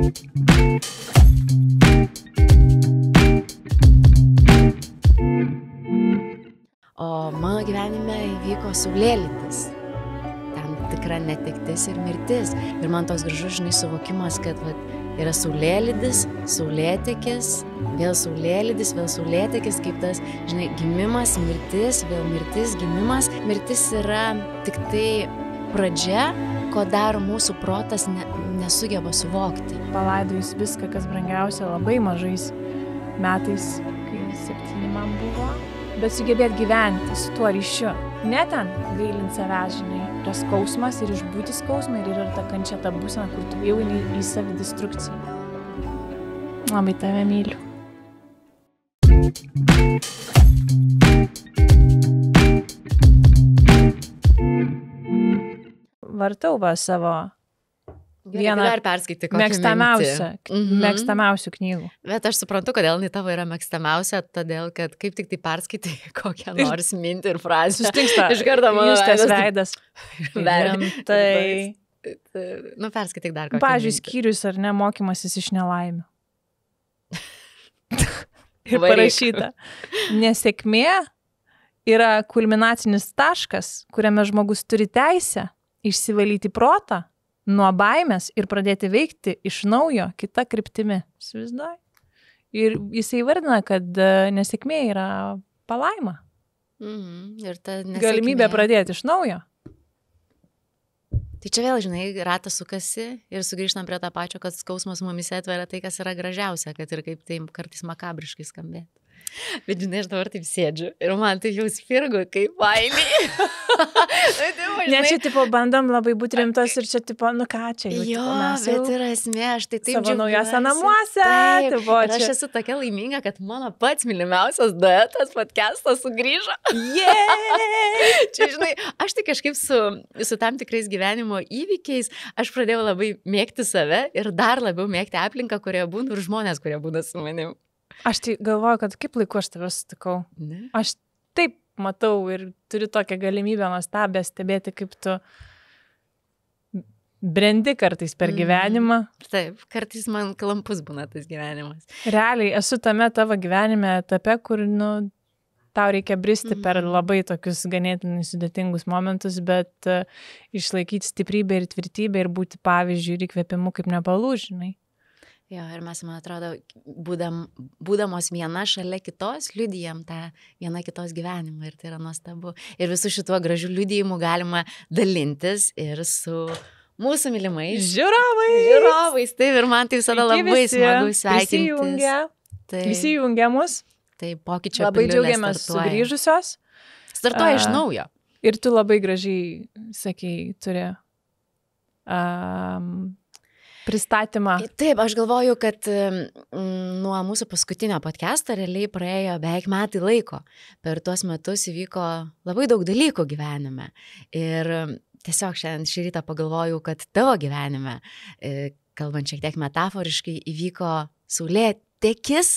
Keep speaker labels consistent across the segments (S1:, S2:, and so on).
S1: O mano gyvenime įvyko saulėlydis. Tam tikra netektis ir mirtis. Ir man toks gražus, žinai, suvokimas, kad yra saulėlydis, saulėtekis, vėl saulėtekis, kaip tas, žinai, gimimas, mirtis, vėl mirtis, gimimas. Mirtis yra tik tai pradžia, ko dar mūsų protas nesugeba suvokti.
S2: Palaidojus viską, kas brangiausia, labai mažais metais, kai 7 man buvo, bet sugebėt gyventi su tuo ryšiu. Ne ten gailint savęs, žinai, yra skausmas ir išbūti skausmą ir yra ta kančia, ta būsena, kur tu jau eini į savidestrukciją. Labai tave myliu. Vartau savo vieną mėgstamiausių knygų.
S1: Bet aš suprantu, kodėl jinai tavo yra mėgstamiausia, todėl, kad kaip tik tai perskaitai kokią nors mintį ir frazę.
S2: Sustingsta.
S1: Iš karto mano
S2: veidas.
S1: Tai... Nu, perskaityk dar kokią.
S2: Pavyzdžiui, skyrius ar ne, mokymasis iš nelaimių. Ir parašyta. Nesėkmė yra kulminacinis taškas, kuriame žmogus turi teisę išsivalyti protą nuo baimės ir pradėti veikti iš naujo kitą kryptimi. Įsivaizduoji? Ir jisai įvardina, kad nesėkmė yra palaima.
S1: Ir ta nesėkmė...
S2: Galimybė pradėti iš naujo.
S1: Tai čia vėl, žinai, ratas sukasi ir sugrįžtam prie tą pačio, kad skausmas mumise atveria tai, kas yra gražiausia, kad ir kaip tai kartais makabriškai skambėtų. Bet, žinai, aš dabar taip sėdžiu ir man tai jau spirgu kaip baimiai.
S2: Ne, čia, tipo, bandom labai būti rimtos ir čia, tipo, nu ką čia jau.
S1: Jo, bet yra esmė, aš tai taip
S2: savo naujose namuose.
S1: Tipo, ir aš esu tokia laiminga, kad mano pats mylimiausias duetas podcastas sugrįžo. Čia, žinai, aš tai kažkaip su tam tikrais gyvenimo įvykiais, aš pradėjau labai mėgti save ir dar labiau mėgti aplinką, kurioje būnu ir žmonės, kurie būna su manim.
S2: Aš tai galvoju, kad kaip laiku aš tave sutikau.
S1: Ne?
S2: Aš taip matau ir turiu tokią galimybę nuostabę stebėti, kaip tu brendi kartais per gyvenimą.
S1: Taip, kartais man klampus būna tas gyvenimas.
S2: Realiai, esu tame tavo gyvenime etape, kur, nu, tau reikia bristi per labai tokius ganėtinai sudėtingus momentus, bet išlaikyti stiprybę ir tvirtybę ir būti pavyzdžiui ir įkvėpimu kaip nepalūžinai.
S1: Jo, ir mes, man atrodo, būdamos viena šalia kitos, liudijam tą viena kitos gyvenimą ir tai yra nuostabu. Ir visų šituo gražiu liudijimu galima dalintis ir su mūsų mylimais žiūrovais. Taip, ir man tai visada labai smagu sveikintis.
S2: Visi jungia mus.
S1: Tai pokyčio
S2: labai džiaugiamės sugrįžusios.
S1: Startuoja iš naujo.
S2: Ir tu labai gražiai, sakei, turi... pristatymą.
S1: Taip, aš galvoju, kad nuo mūsų paskutinio podcast'o realiai praėjo beveik metai laiko. Per tuos metus įvyko labai daug dalykų gyvenime. Ir tiesiog šiandien šį rytą pagalvojau, kad tavo gyvenime, kalbant šiek tiek metaforiškai, įvyko saulėtekis,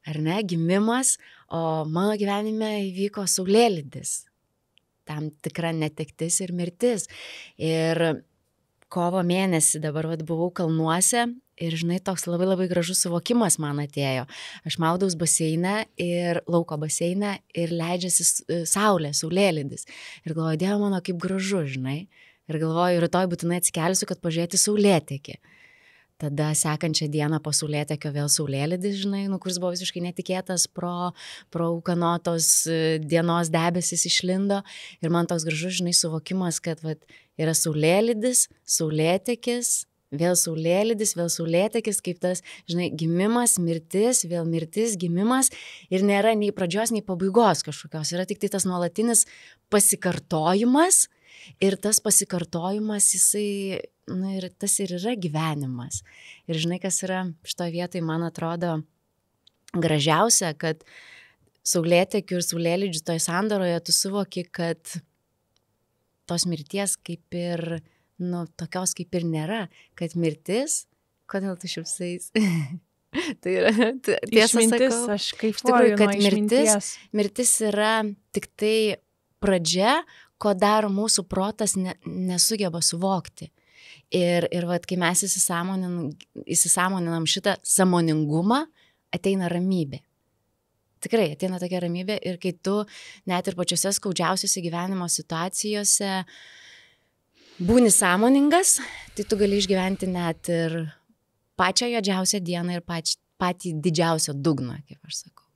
S1: ar ne, gimimas, o mano gyvenime įvyko saulėlydis. Tam tikra netektis ir mirtis. Ir kovo mėnesį dabar buvau kalnuose ir, žinai, toks labai labai gražus suvokimas man atėjo. Aš maudaus baseine ir lauko baseine ir leidžiasi saulėlydis. Ir galvoju, Dieve mano, kaip gražu, žinai. Ir galvoju, rytoj būtinai atsikelsiu, kad pažiūrėti saulėtekį. Tada sekančią dieną po saulėtekio vėl saulėlydis, žinai, kuris buvo visiškai netikėtas, pro ūkanotos dienos debesis išlindo. Ir man toks gražus, žinai, suvokimas, kad yra saulėlydis, saulėtekis, vėl saulėtekis, kaip tas, žinai, gimimas, mirtis, vėl mirtis, gimimas. Ir nėra nei pradžios, nei pabaigos kažkokios. Yra tik tai tas nuolatinis pasikartojimas. Ir tas pasikartojimas, jisai, ir tas ir yra gyvenimas. Ir žinai, kas yra šitoje vietoje, man atrodo, gražiausia, kad saulėtekių ir saulėlydžių toje sandaroje tu suvoki, kad tos mirties kaip ir, tokios kaip ir nėra. Kad mirtis, kodėl tu šipsais? Tai yra, tiesą sakau,
S2: aš kaifuoju nuo išminties.
S1: Mirtis yra tik tai pradžia, ko dar mūsų protas nesugeba suvokti. Ir vat, kai mes įsisąmoninam šitą sąmoningumą, ateina ramybė. Tikrai, ateina tokia ramybė ir kai tu net ir pačiose skaudžiausiose gyvenimo situacijose būni sąmoningas, tai tu gali išgyventi net ir pačią juodžiausią dieną ir patį didžiausią dugną, kaip aš sakau.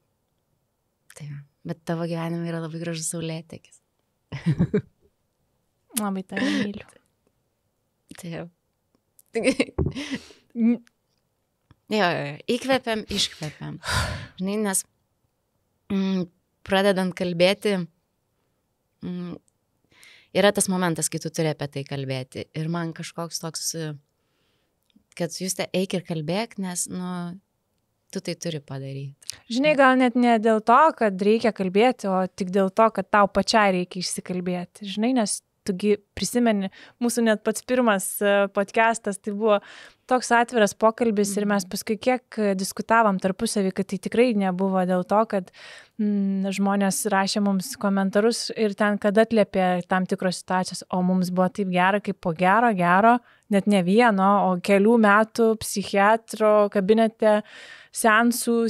S1: Tai, bet tavo gyvenime yra labai gražus saulėtekis.
S2: Labai tave myliu.
S1: Taip. Jo, įkvepiam, iškvepiam. Žinai, nes pradedant kalbėti, yra tas momentas, kai tu turi apie tai kalbėti. Ir man kažkoks toks, kad Juste, eik ir kalbėk, nes, tu tai turi padaryti.
S2: Žinai, gal net ne dėl to, kad reikia kalbėti, o tik dėl to, kad tau pačiai reikia išsikalbėti. Žinai, nes tugi prisimeni, mūsų net pats pirmas podcastas, tai buvo toks atviras pokalbis ir mes paskui kiek diskutavom tarpusavį, kad tai tikrai nebuvo dėl to, kad žmonės rašė mums komentarus ir ten, kad atliepė tam tikros situacijos, o mums buvo taip gera, kaip po gero, net ne vieno, o kelių metų psichiatro kabinete seanso.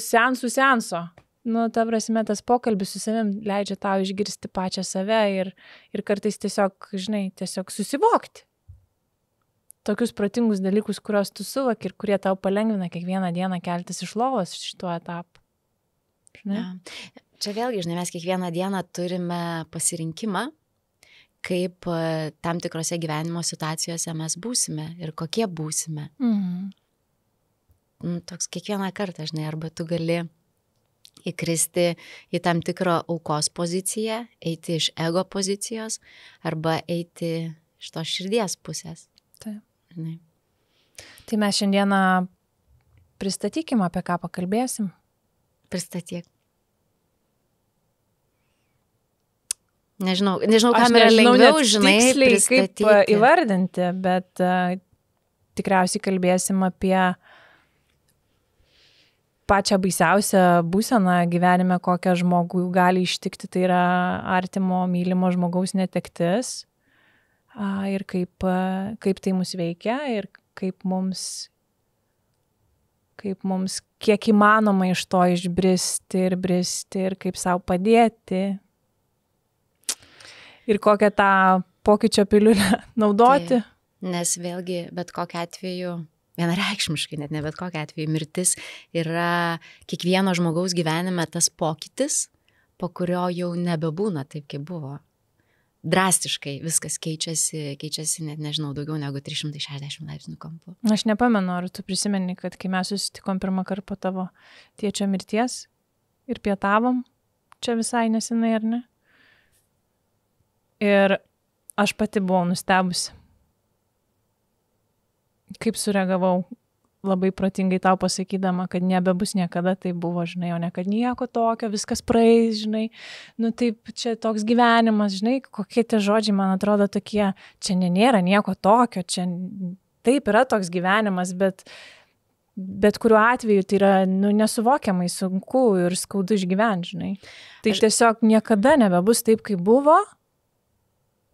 S2: Ta prasme, tas pokalbis su savim leidžia tau išgirsti pačią save ir kartais tiesiog, žinai, tiesiog susivokti. Tokius protingus dalykus, kuriuos tu suvok ir kurie tau palengvina kiekvieną dieną keltis iš lovos šituo etapu. Žinai?
S1: Ja. Čia vėlgi, žinai, mes kiekvieną dieną turime pasirinkimą, kaip tam tikrose gyvenimo situacijose mes būsime ir kokie būsime. Toks kiekvieną kartą, žinai, arba tu gali įkristi į tam tikrą aukos poziciją, eiti iš ego pozicijos arba eiti iš tos širdies pusės.
S2: Taip.
S1: Žinai.
S2: Tai mes šiandieną pristatykim, apie ką pakalbėsim.
S1: Pristatyk. Nežinau, kam yra lengviau, žinai, pristatyti.
S2: Kaip įvardinti, bet tikriausiai kalbėsim apie pačią baisiausią būseną gyvenime, kokią žmogų gali ištikti, tai yra artimo, mylimo žmogaus netektis ir kaip tai mus veikia ir kaip mums kiek įmanoma iš to išbristi ir kaip sau padėti ir kokią tą pokyčio piliulę naudoti.
S1: Tai, nes vėlgi, bet kokiu atveju, vienareikšmiškai, net ne bet kokiu atveju, mirtis yra kiekvieno žmogaus gyvenime tas pokytis, po kurio jau nebebūna taip, kaip buvo. Drastiškai viskas keičiasi net, nežinau, daugiau negu 360 laipsnių kampu.
S2: Aš nepamenu, ar tu prisimeni, kad kai mes susitikom pirmą kartą po tavo tėčio mirties ir pietavom, čia visai nesenai, ar ne? Ir aš pati buvau nustebusi. Kaip sureagavau, labai protingai tau pasakydama, kad nebebus niekada tai buvo, žinai, o ne kad nieko tokio, viskas praeis, žinai, taip, čia toks gyvenimas, žinai, kokie tie žodžiai, man atrodo, tokie, čia nėra nieko tokio, čia taip yra toks gyvenimas, bet kuriuo atveju tai yra, nesuvokiamai sunku ir skaudu išgyventi, žinai. Tai tiesiog niekada nebebus taip, kaip buvo,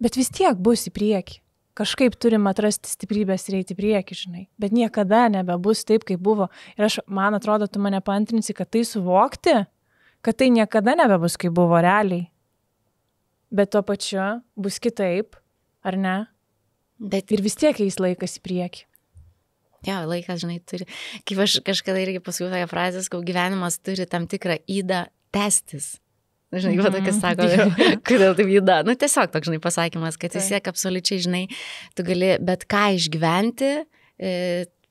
S2: bet vis tiek bus į priekį. Kažkaip turim atrasti stiprybės ir eiti į priekį, žinai. Bet niekada nebebus taip, kaip buvo. Ir man atrodo, tu mane paantrinsi, kad tai suvokti, kad tai niekada nebebus, kaip buvo realiai. Bet tuo pačiu bus kitaip, ar ne? Bet ir vis tiek eis laikas į priekį.
S1: Jo, laikas, žinai, turi. Kaip aš kažkada irgi pasakiau tokią frazę, kad gyvenimas turi tam tikrą ydą tęstis. Žinai, tokia sako, kodėl taip juda. Tiesiog toks, žinai, pasakymas, kad vis tiek absoliučiai, žinai, tu gali bet ką išgyventi,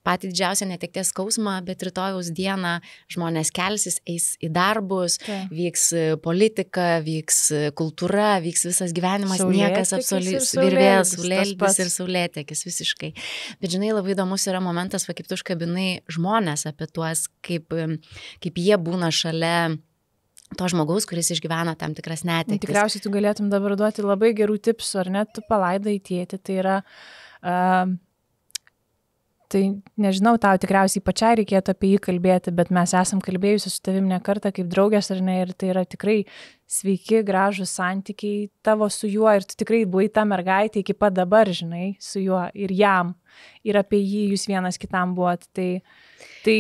S1: patį didžiausią netekties skausmą, bet rytojaus dieną žmonės kelsis, eis į darbus, vyks politika, vyks kultūra, vyks visas gyvenimas, niekas absoliučiai virvės, saulėlydis ir saulėtekis visiškai. Bet, žinai, labai įdomus yra momentas, kaip tu užkabinai žmonės apie tuos, kaip jie būna šalia to žmogaus, kuris išgyvena tam tikras netektis.
S2: Tikriausiai tu galėtum dabar duoti labai gerų tipsų, ar net tu palaidai tėtį. Tai yra Tai nežinau, tau tikriausiai pačiai reikėtų apie jį kalbėti, bet mes esam kalbėjusi su tavim ne kartą kaip draugės, ar ne, ir tai yra tikrai sveiki, gražūs santykiai tavo su juo, ir tu tikrai buvai ta mergaitė iki pat dabar, žinai, su juo ir jam, ir apie jį jūs vienas kitam buvot. Tai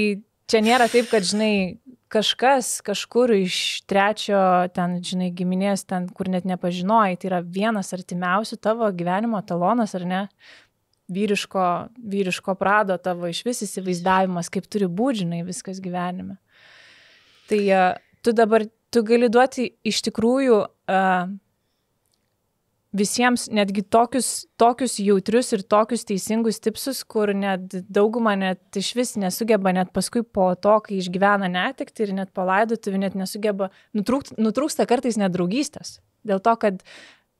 S2: čia nėra taip, kad, žinai, kažkas kažkur iš trečio, ten, žinai, giminės, ten, kur net nepažinojai, tai yra vienas artimiausių tavo gyvenimo etalonas, ar ne? Vyriško prado tavo iš vis įsivaizdavimas, kaip turi būti, žinai, viskas gyvenime. Tai tu gali duoti iš tikrųjų visiems netgi tokius jautrius ir tokius teisingus tipsus, kur net dauguma net iš vis nesugeba, net paskui po to, kai išgyvena netektį ir net palaidotuvių, net nesugeba, nutrūksta kartais net draugystės. Dėl to, kad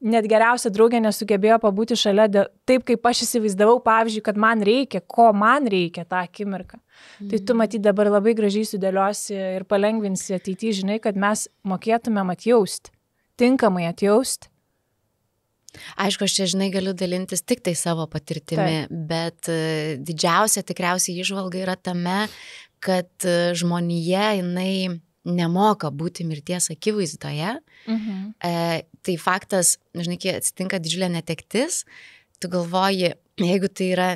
S2: net geriausia draugė nesugebėjo pabūti šalia taip, kaip aš įsivaizdavau, pavyzdžiui, kad man reikia, ko man reikia tą akimirką. Tai tu matyt dabar labai gražiai sudėliosi ir palengvinsi ateityje, žinai, kad mes mokėtumėm atjausti, tinkamai atjausti.
S1: Aišku, aš čia, žinai, galiu dalintis tik tai savo patirtimi, bet didžiausia tikriausiai įžvalga yra tame, kad žmonija, jinai nemoka būti mirties akivaizdoje. Tai faktas, žinai, kai atsitinka didžiulė netektis, tu galvoji, jeigu tai yra,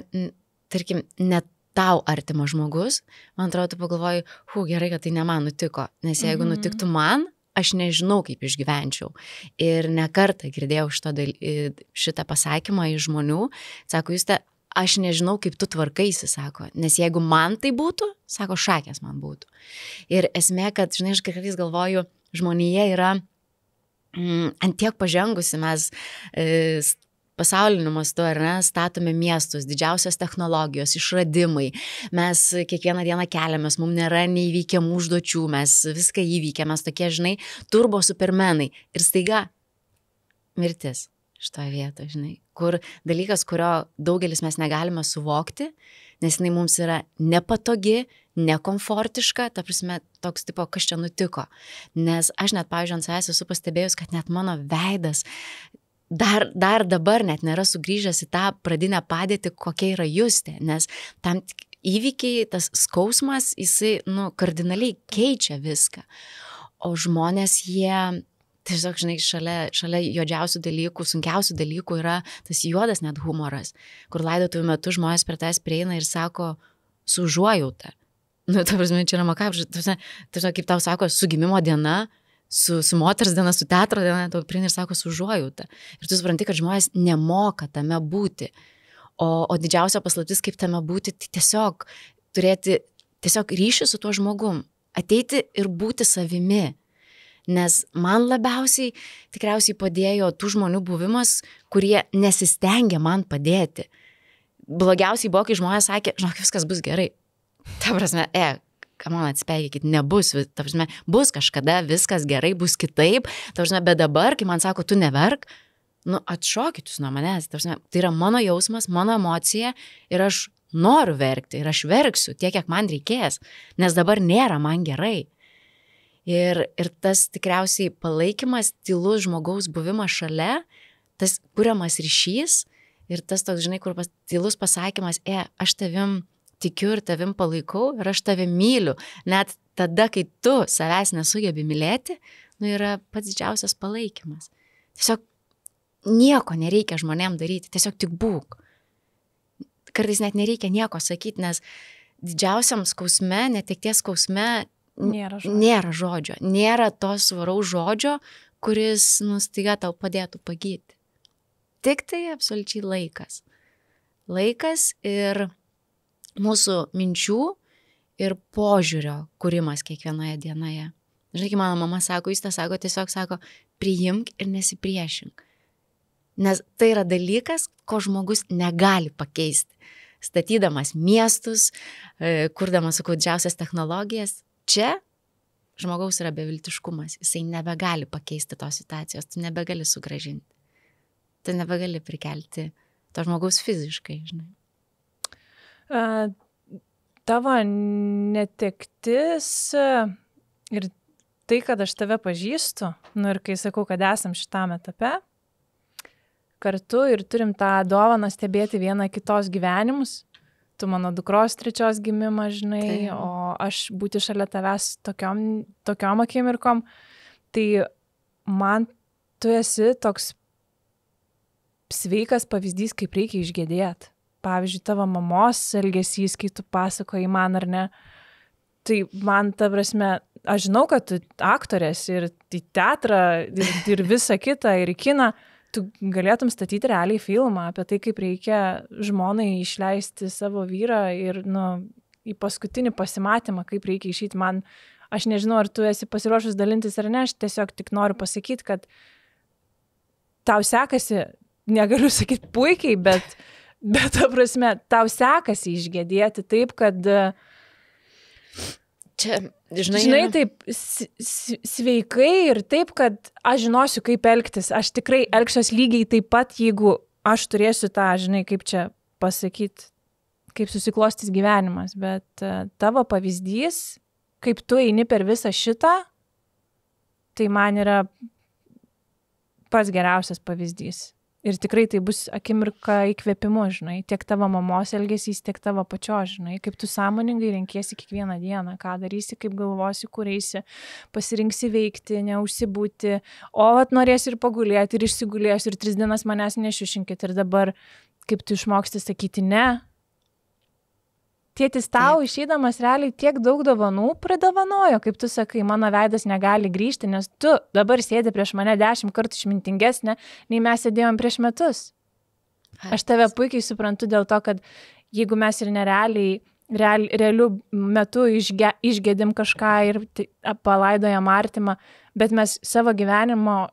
S1: tarkim, ne tau artimas žmogus, man atrodo, tu pagalvoji, gerai, kad tai ne man nutiko, nes jeigu nutiktų man, aš nežinau, kaip išgyvenčiau. Ir ne kartą girdėjau šitą pasakymą iš žmonių, sako, Juste, aš nežinau, kaip tu tvarkaisi, sako, nes jeigu man tai būtų, sako, šakės man būtų. Ir esmė, kad, žinai, aš kartais galvoju, žmonija yra ant tiek pažengusi, mes pasauliniu mastu, ar ne, statome miestus, didžiausios technologijos, išradimai, mes kiekvieną dieną keliamės, mums nėra neįveikiamų užduočių, mes viską įveikiam, mes tokie, žinai, turbo supermenai. Ir staiga mirtis šitoje vietoje, žinai, kur dalykas, kurio daugelis mes negalime suvokti, nes jinai mums yra nepatogi, nekomfortiška, ta prasme, toks tipo, kas čia nutiko. Nes aš net, pavyzdžiui, ant savęs esu pastebėjus, kad net mano veidas dar dabar net nėra sugrįžęs į tą pradinę padėtį, kokia yra Justė, nes tam įvykiai, tas skausmas, jisai, kardinaliai keičia viską. O žmonės, jie tiesiog, žinai, šalia juodžiausių dalykų, sunkiausių dalykų yra tas juodas net humoras, kur laidotuvių metu žmonės prie tavęs prieina ir sako su užuojauta. Ta prasme, čia yra makabru, kaip tau sako, su gimimo diena, su moters diena, su teatro diena, tau prieina ir sako su užuojauta. Ir tu supranti, kad žmonės nemoka tame būti. O didžiausia paslaptis, kaip tame būti, tai tiesiog turėti ryšį su tuo žmogum, ateiti ir būti savimi. Nes man labiausiai tikriausiai padėjo tų žmonių buvimas, kurie nesistengia man padėti. Blogiausiai buvo, kai žmonės sakė, žinok, viskas bus gerai. Ta prasme, ką man atspėkit, nebus, ta prasme, bus kažkada, viskas gerai, bus kitaip, ta prasme, bet dabar, kai man sako, tu neverk, atšokit jūs nuo manęs, ta prasme, tai yra mano jausmas, mano emocija ir aš noriu verkti ir aš verksiu tiek, kiek man reikės, nes dabar nėra man gerai. Ir tas tikriausiai palaikymas, tylus žmogaus buvimas šalia, tas kuriamas ryšys ir tas toks, žinai, kur tylus pasakymas, aš tavim tikiu ir tavim palaikau ir aš tave myliu, net tada, kai tu savęs nesugebi mylėti, yra pats didžiausias palaikymas. Tiesiog nieko nereikia žmonėm daryti, tiesiog tik būk. Kartais net nereikia nieko sakyti, nes didžiausiam skausme, netekties skausme nėra žodžio. Nėra to svaraus žodžio, kuris staiga tau padėtų pagyti. Tik tai absoliučiai laikas. Laikas ir mūsų minčių ir požiūrio kūrimas kiekvienoje dienoje. Žinai, kai mano mama sako, jis tiesiog sako, priimk ir nesipriešink. Nes tai yra dalykas, ko žmogus negali pakeisti. Statydamas miestus, kurdamas, sakau, didžiausias technologijas, čia žmogaus yra beviltiškumas. Jisai nebegali pakeisti tos situacijos, tu nebegali sugrąžinti. Tu nebegali prikelti to žmogaus fiziškai, žinai.
S2: Tavo netektis ir tai, kad aš tave pažįstu, ir kai sakau, kad esam šitam etape, kartu ir turim tą dovaną stebėti vieną kitos gyvenimus, tu mano dukros 3 gimimą, žinai,
S1: Taip.
S2: o aš būti šalia tavęs tokiom akimirkom, tai man tu esi toks sveikas pavyzdys, kaip reikia išgėdėti. Pavyzdžiui, tavo mamos elgesys, kai tu pasakoji man ar ne, tai man, ta prasme, aš žinau, kad tu aktorės ir į teatrą, ir visą kitą, ir į kiną, tu galėtum statyti realiai filmą apie tai, kaip reikia žmonai išleisti savo vyrą ir, į paskutinį pasimatymą, kaip reikia išeiti. Man, aš nežinau, ar tu esi pasiruošus dalintis ar ne, aš tiesiog tik noriu pasakyti, kad tau sekasi, negaliu sakyti puikiai, bet ta prasme, tau sekasi išgėdėti taip, kad
S1: Čia,
S2: žinai, taip sveikai ir taip, kad aš žinosiu, kaip elgtis. Aš tikrai elgsiuos lygiai taip pat, jeigu aš turėsiu tą, žinai, kaip čia pasakyti, kaip susiklostys gyvenimas. Bet tavo pavyzdys, kaip tu eini per visą šitą, tai man yra pats geriausias pavyzdys. Ir tikrai tai bus akimirka įkvėpimu, žinai, tiek tavo mamos elgesys, tiek tavo pačios, žinai, kaip tu sąmoningai renkiesi kiekvieną dieną, ką darysi, kaip galvosi, kur eisi, pasirinksi veikti, neužsibūti, o norėsi ir pagulėti, ir išsigulėsi, ir 3 dienas manęs nešiušinkit, ir dabar, kaip tu išmoksti sakyti ne. Tėtis tau išeidamas realiai tiek daug dovanų pridovanojo, kaip tu sakai, mano veidas negali grįžti, nes tu dabar sėdi prieš mane 10 kartų išmintingesnė, nei mes sėdėjom prieš metus. Aš tave puikiai suprantu dėl to, kad jeigu mes ir nerealiai, realiu metu išgėdim kažką ir palaidojam artimą, bet mes savo gyvenimo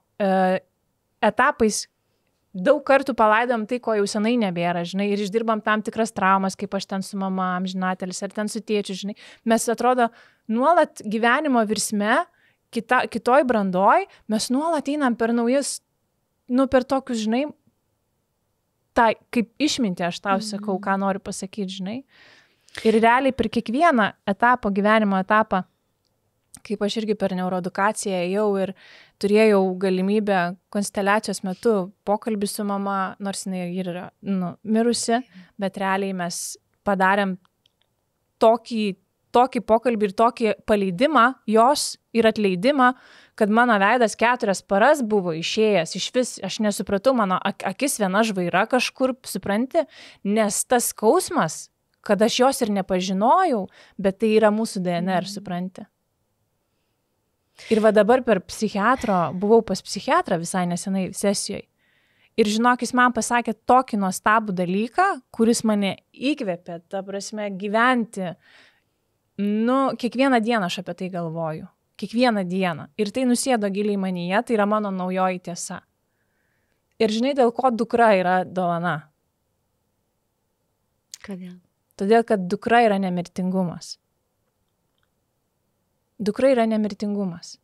S2: etapais daug kartų palaidom tai, ko jau senai nebėra, žinai, ir išdirbam tam tikras traumas, kaip aš ten su mama, amžinatelis, ar ten su tėčiu, žinai. Mes atrodo nuolat gyvenimo virsme, kitoj brandoj, mes nuolat einam per naujus, per tokius, žinai, tai kaip išminti aš tau sakau, ką noriu pasakyti, žinai. Ir realiai per kiekvieną etapą, gyvenimo etapą, kaip aš irgi per neuroedukaciją ėjau ir turėjau galimybę konsteliacijos metu pokalbį su mama, nors jinai ir yra mirusi, bet realiai mes padarėm tokį pokalbį ir tokį paleidimą jos ir atleidimą, kad mano veidas 4 paras buvo išėjęs, iš vis aš nesupratau, mano akis viena žvaira kažkur, supranti, nes tas skausmas, kad aš jos ir nepažinojau, bet tai yra mūsų DNR, supranti. Ir va dabar buvau pas psichiatrą visai nesenai sesijoje. Ir žinok, jis man pasakė tokį nuostabų dalyką, kuris mane įkvėpė, ta prasme, gyventi. Kiekvieną dieną aš apie tai galvoju. Kiekvieną dieną. Ir tai nusėdo giliai manyje, tai yra mano naujoji tiesa. Ir žinai, dėl ko dukra yra dovana?
S1: Kodėl?
S2: Todėl, kad dukra yra nemirtingumas. Dukra yra nemirtingumas.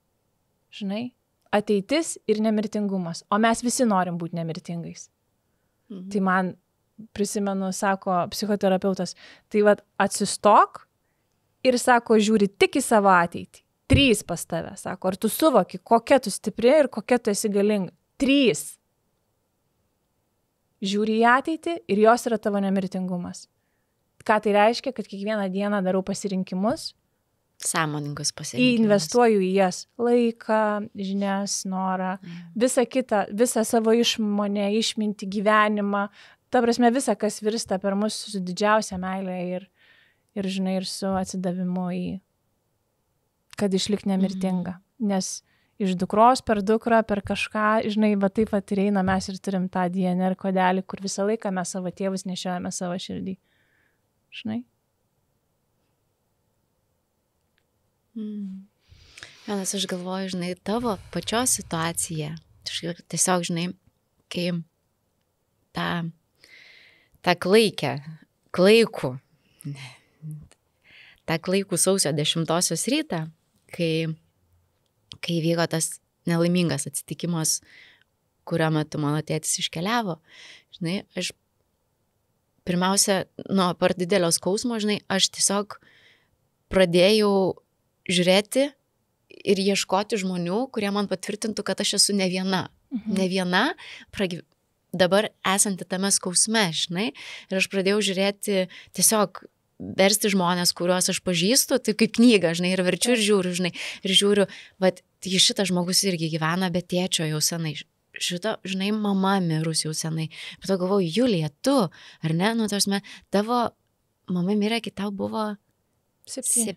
S2: Žinai? Ateitis ir nemirtingumas. O mes visi norim būti nemirtingais. Tai man, prisimenu, sako psichoterapeutas, tai atsistok ir sako, žiūri tik į savo ateitį. 3 pas tave, sako, ar tu suvoki, kokia tu stipri ir kokia tu esi galinga. 3. Žiūri į ateitį ir jos yra tavo nemirtingumas. Ką tai reiškia, kad kiekvieną dieną darau pasirinkimus,
S1: sąmoningus pasirinkimus.
S2: Investuoju į jas laiką, žinias, norą, visą kitą, visą savo išmonę, išmintį, gyvenimą. Ta prasme, visą, kas virsta per mus su didžiausia meilė ir žinai, ir su atsidavimu į, kad išlik nemirtinga. Nes iš dukros per dukrą, per kažką, žinai, va taip ir eina, mes ir turim tą DNR kodelį, kur visą laiką mes savo tėvus nešiojame savo širdį. Žinai?
S1: Nes aš galvoju, žinai, tavo pačios situacija, tiesiog, žinai, kai tą klaikų sausio 10 rytą, kai vyko tas nelaimingas atsitikimas, kurio metu mano tėtis iškeliavo, žinai, aš pirmiausia, nuo per didelio skausmo, žinai, aš tiesiog pradėjau žiūrėti ir ieškoti žmonių, kurie man patvirtintų, kad aš esu ne viena. Ne viena, dabar esanti tame skausme, žinai, ir aš pradėjau žiūrėti tiesiog versti žmonės, kuriuos aš pažįstu, tai kaip knyga, žinai, ir verčiu ir žiūriu, vat, šitas žmogus irgi gyvena, bet tėčio jau senai, šito, žinai, mama mirus jau senai. Bet to galvoju, Julija, tu, ar ne, nu, tarsi, tavo mama mirė, kai tau buvo 7,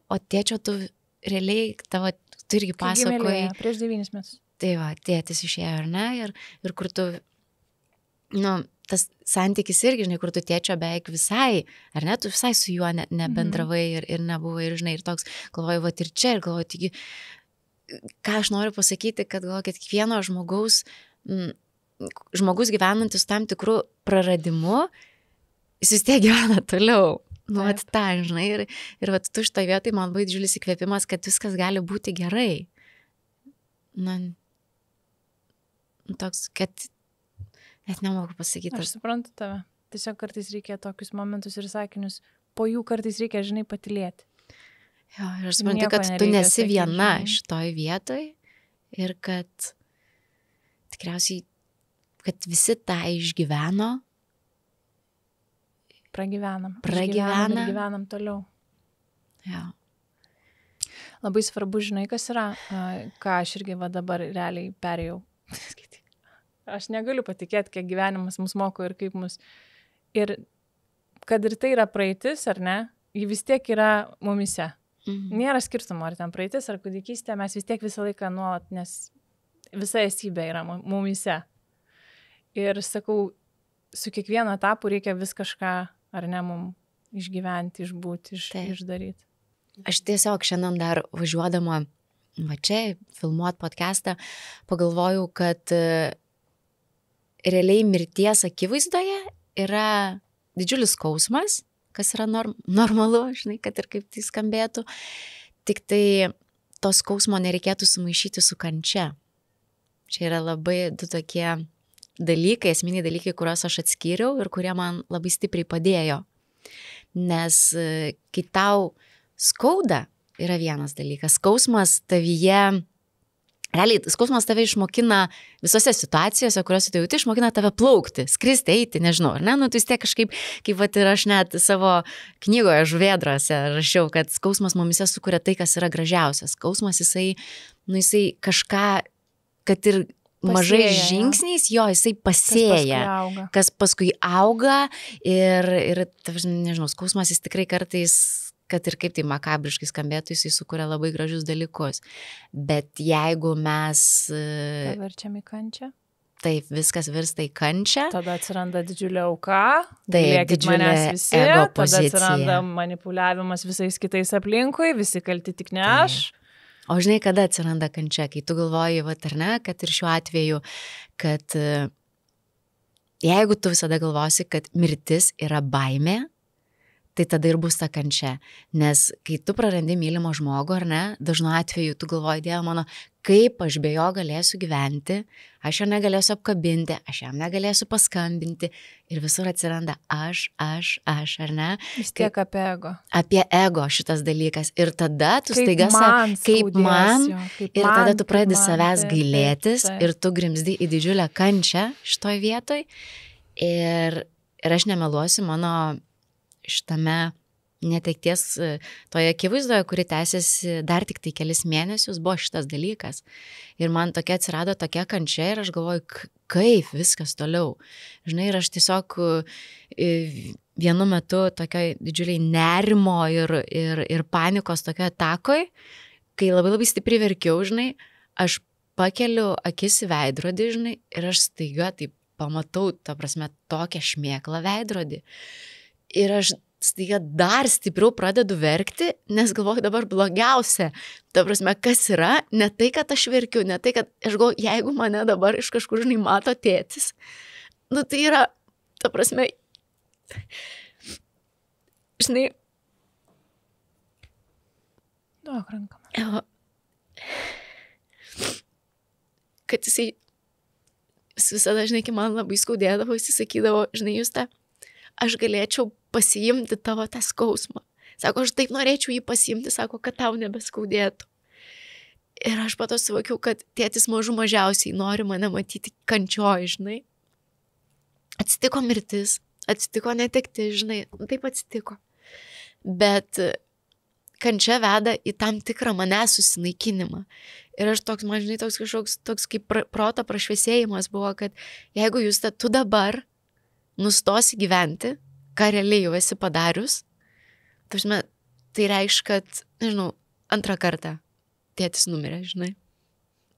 S1: o tėčio tu realiai, tu irgi pasakojai.
S2: Prieš 9 metus.
S1: Tai va, tėtis išėjo, ar ne, ir kur tu, nu, tas santykis irgi, žinai, kur tu tėčio beveik visai, ar ne, tu visai su juo nebendravai ir nebuvai, ir, žinai, ir toks, galvoju, va, ir čia, ir galvoju, taigi, ką aš noriu pasakyti, kad galvoju, kad kiekvieno žmogus gyvenantis tam tikrų praradimu, jis vis tiek gyvena toliau. Nu, vat tą, žinai, ir vat tu šitoj vietai man labai didžiulis įkvėpimas, kad viskas gali būti gerai. Na, toks, kad net nemoku pasakyti.
S2: Aš suprantu tave. Tiesiog kartais reikia tokius momentus ir sakinius, po jų kartais reikia, žinai, patylėti.
S1: Jo, ir aš suprantu, kad tu nesi viena šitoj vietoj ir kad tikriausiai, kad visi tą išgyveno.
S2: Pragyvenam ir gyvenam toliau.
S1: Jo.
S2: Labai svarbu, žinai, kas yra, ką aš irgi va dabar realiai perėjau. Aš negaliu patikėti, kiek gyvenimas mus moko ir kaip mus. Ir kad ir tai yra praeitis, ar ne, ji vis tiek yra mumise. Nėra skirtumo, ar ten praeitis, ar kūdikystė, mes vis tiek visą laiką nuolat, nes visa esybė yra mumise. Ir sakau, su kiekvienu etapu reikia vis kažką, ar ne, mum išgyventi, išbūti, išdaryti.
S1: Aš tiesiog šiandien dar važiuodama va čia, filmuot podcastą, pagalvojau, kad realiai mirties akivaizdoje yra didžiulis skausmas, kas yra normalu, žinai, kad ir kaip tai skambėtų. Tik tai to skausmo nereikėtų sumaišyti su kančia. Čia yra labai du tokie dalykai, esminiai dalykai, kuriuos aš atskyriau ir kurie man labai stipriai padėjo. Nes kai tau skauda, yra vienas dalykas. Skausmas tavyje, realiai, skausmas tave išmokina visose situacijose, kuriuose tu jauti, išmokina tave plaukti, skristi, eiti, nežinau, ar ne? Nu, tu vis tiek kažkaip, kaip vat ir aš net savo knygoje Žuvėdrose rašiau, kad skausmas mumise sukuria tai, kas yra gražiausias. Skausmas, jisai kažką, kad ir mažais žingsniais, jo, jisai pasėja, kas paskui auga ir nežinau, skausmas jis tikrai kartais, kad ir kaip tai makabriškai skambėtų, jisai sukuria labai gražius dalykus. Bet jeigu mes...
S2: Paverčiam į kančią?
S1: Taip, viskas virsta į kančią.
S2: Tada atsiranda didžiulė auka, didžiulė visi,
S1: ego pozicija.
S2: Tada atsiranda manipuliavimas visais kitais aplinkui, visi kalti tik ne aš.
S1: O žinai, kada atsiranda kančia, kai tu galvoji, vat ar ne, kad ir šiuo atveju, kad jeigu tu visada galvosi, kad mirtis yra baimė, tai tada ir bus ta kančia. Nes kai tu prarandi mylimą žmogų, ar ne, dažnu atveju tu galvoji, Dieve mano, kaip aš be jo galėsiu gyventi, aš jo negalėsiu apkabinti, aš jam negalėsiu paskambinti ir visur atsiranda aš, ar ne?
S2: Vis tiek apie ego.
S1: Apie ego šitas dalykas. Ir tada tu staiga ir tada tu pradedi savęs gailėtis ir tu grimzdi į didžiulę kančią šitoj vietoj. Ir aš nemeluosiu, mano šitame netekties toje akivaizdoje, kuri tęsiasi dar tik tai kelis mėnesius, buvo šitas dalykas. Ir man tokia atsirado tokia kančia ir aš galvoju, kaip viskas toliau. Žinai, ir aš tiesiog vienu metu tokioj didžiuliai nerimo ir panikos tokioje atakoj, kai labai labai stipriai verkiau, žinai, aš pakeliu akis į veidrodį, žinai, ir aš staiga taip pamatau, ta prasme, tokią šmėklą veidrodį. Ir aš staiga dar stipriau pradedu verkti, nes galvoju dabar blogiausia. Ta prasme, kas yra, ne tai, kad aš verkiu, ne tai, kad aš galvoju, jeigu mane dabar iš kažkur, žinai, mato tėtis, nu tai yra, ta prasme, žinai,
S2: duok ranką.
S1: Kad jis visada, žinai, kai man labai skaudėdavo, jis sakydavo, žinai, Juste, aš galėčiau pasiimti tavo tą skausmą. Sako, aš taip norėčiau jį pasiimti, sako, kad tau nebeskaudėtų. Ir aš pato suvokiau, kad tėtis mažiausiai nori mane matyti kančioj, žinai. atsitiko mirtis, atsitiko netekti, žinai, taip atsitiko. Bet kančia veda į tam tikrą manęs susinaikinimą. Ir aš toks, man žinai, toks kažkoks, toks kaip proto prašviesėjimas buvo, kad jeigu jūs tu dabar nustosi gyventi, ką realiai jau esi padarius, tai reiškia, kad, nežinau, antrą kartą tėtis numirė, žinai.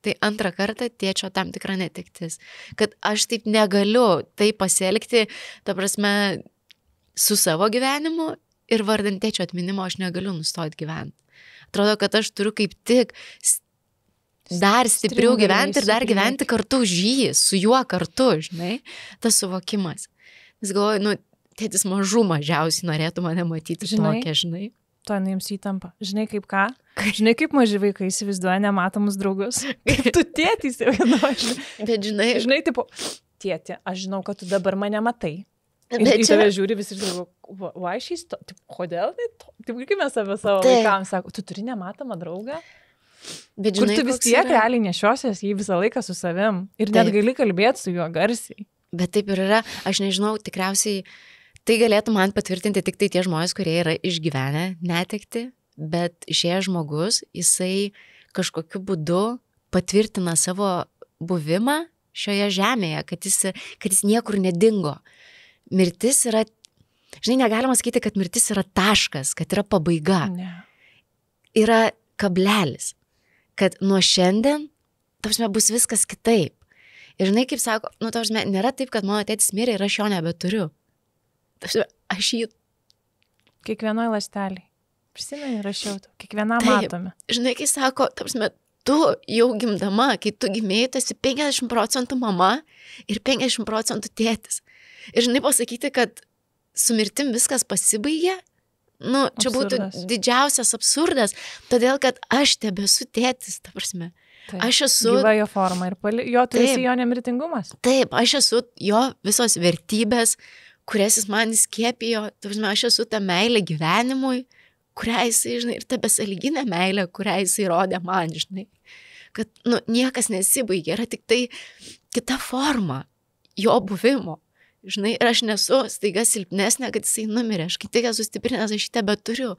S1: Tai antrą kartą tėčio tam tikra netektis. Kad aš taip negaliu taip pasielgti, ta prasme, su savo gyvenimu ir vardant tėčio atminimo aš negaliu nustoti gyventi. Atrodo, kad aš turiu kaip tik dar stipriau gyventi ir dar gyventi kartu už jį, su juo kartu, žinai, tas suvokimas. Nes galvoju, tėtis mažiausiai norėtų mane matyti tokią, žinai.
S2: To jums įtampa. Žinai kaip ką? Žinai kaip maži vaikai įsivaizduoja nematomus draugus? Kaip tu tėtį įsivaizduoji?
S1: Bet žinai,
S2: tipo, tėti, aš žinau, kad tu dabar mane matai. Ir į tave žiūri visi ir galvoja, why she's kodėl? Taip kaip mes apie savo vaikams sako, tu turi nematomą draugą?
S1: Bet žinai,
S2: kur tu vis tiek realiai nešiosies jį visą laiką su savim ir net gali kalbėti su juo garsiai.
S1: Bet taip ir yra, aš nežinau, tikriausiai tai galėtų man patvirtinti tik tai tie žmonės, kurie yra išgyvenę netekti, bet išėjęs žmogus, jisai kažkokiu būdu patvirtina savo buvimą šioje žemėje, kad jis niekur nedingo. Mirtis yra, žinai, negalima sakyti, kad mirtis yra taškas, kad yra pabaiga.
S2: Ne.
S1: Yra kablelis, kad nuo šiandien, bus viskas kitaip. Ir žinai, kaip sako, nėra taip, kad mano tėtis mirė ir aš jo nebeturiu. Aš jį...
S2: Kiekvienoj ląstelėj. Prisimeni, rašiau tau. Kiekvienam matome.
S1: Žinai, kai sako, tu jau gimdama, kai tu gimėjai, tu esi 50% mama ir 50% tėtis. Ir žinai, pasakyti, kad su mirtim viskas pasibaigė, čia būtų didžiausias absurdas, todėl, kad aš tebesu tėtis, ta prasme.
S2: Taip,
S1: aš esu...
S2: Gyva jo forma ir jo tu esi jo nemirtingumas.
S1: Taip, aš esu jo visos vertybės, kurias jis man įskiepijo, aš esu ta meilė gyvenimui, kurią jisai, žinai, ir ta besąlyginė meilė, kurią jisai rodė man, žinai, kad, niekas nesibaigė, yra tik tai kita forma jo buvimo, žinai, ir aš nesu staiga silpnesnė, kad jisai numirė, aš kaip tik esu stiprinęs, aš jį tebeturiu,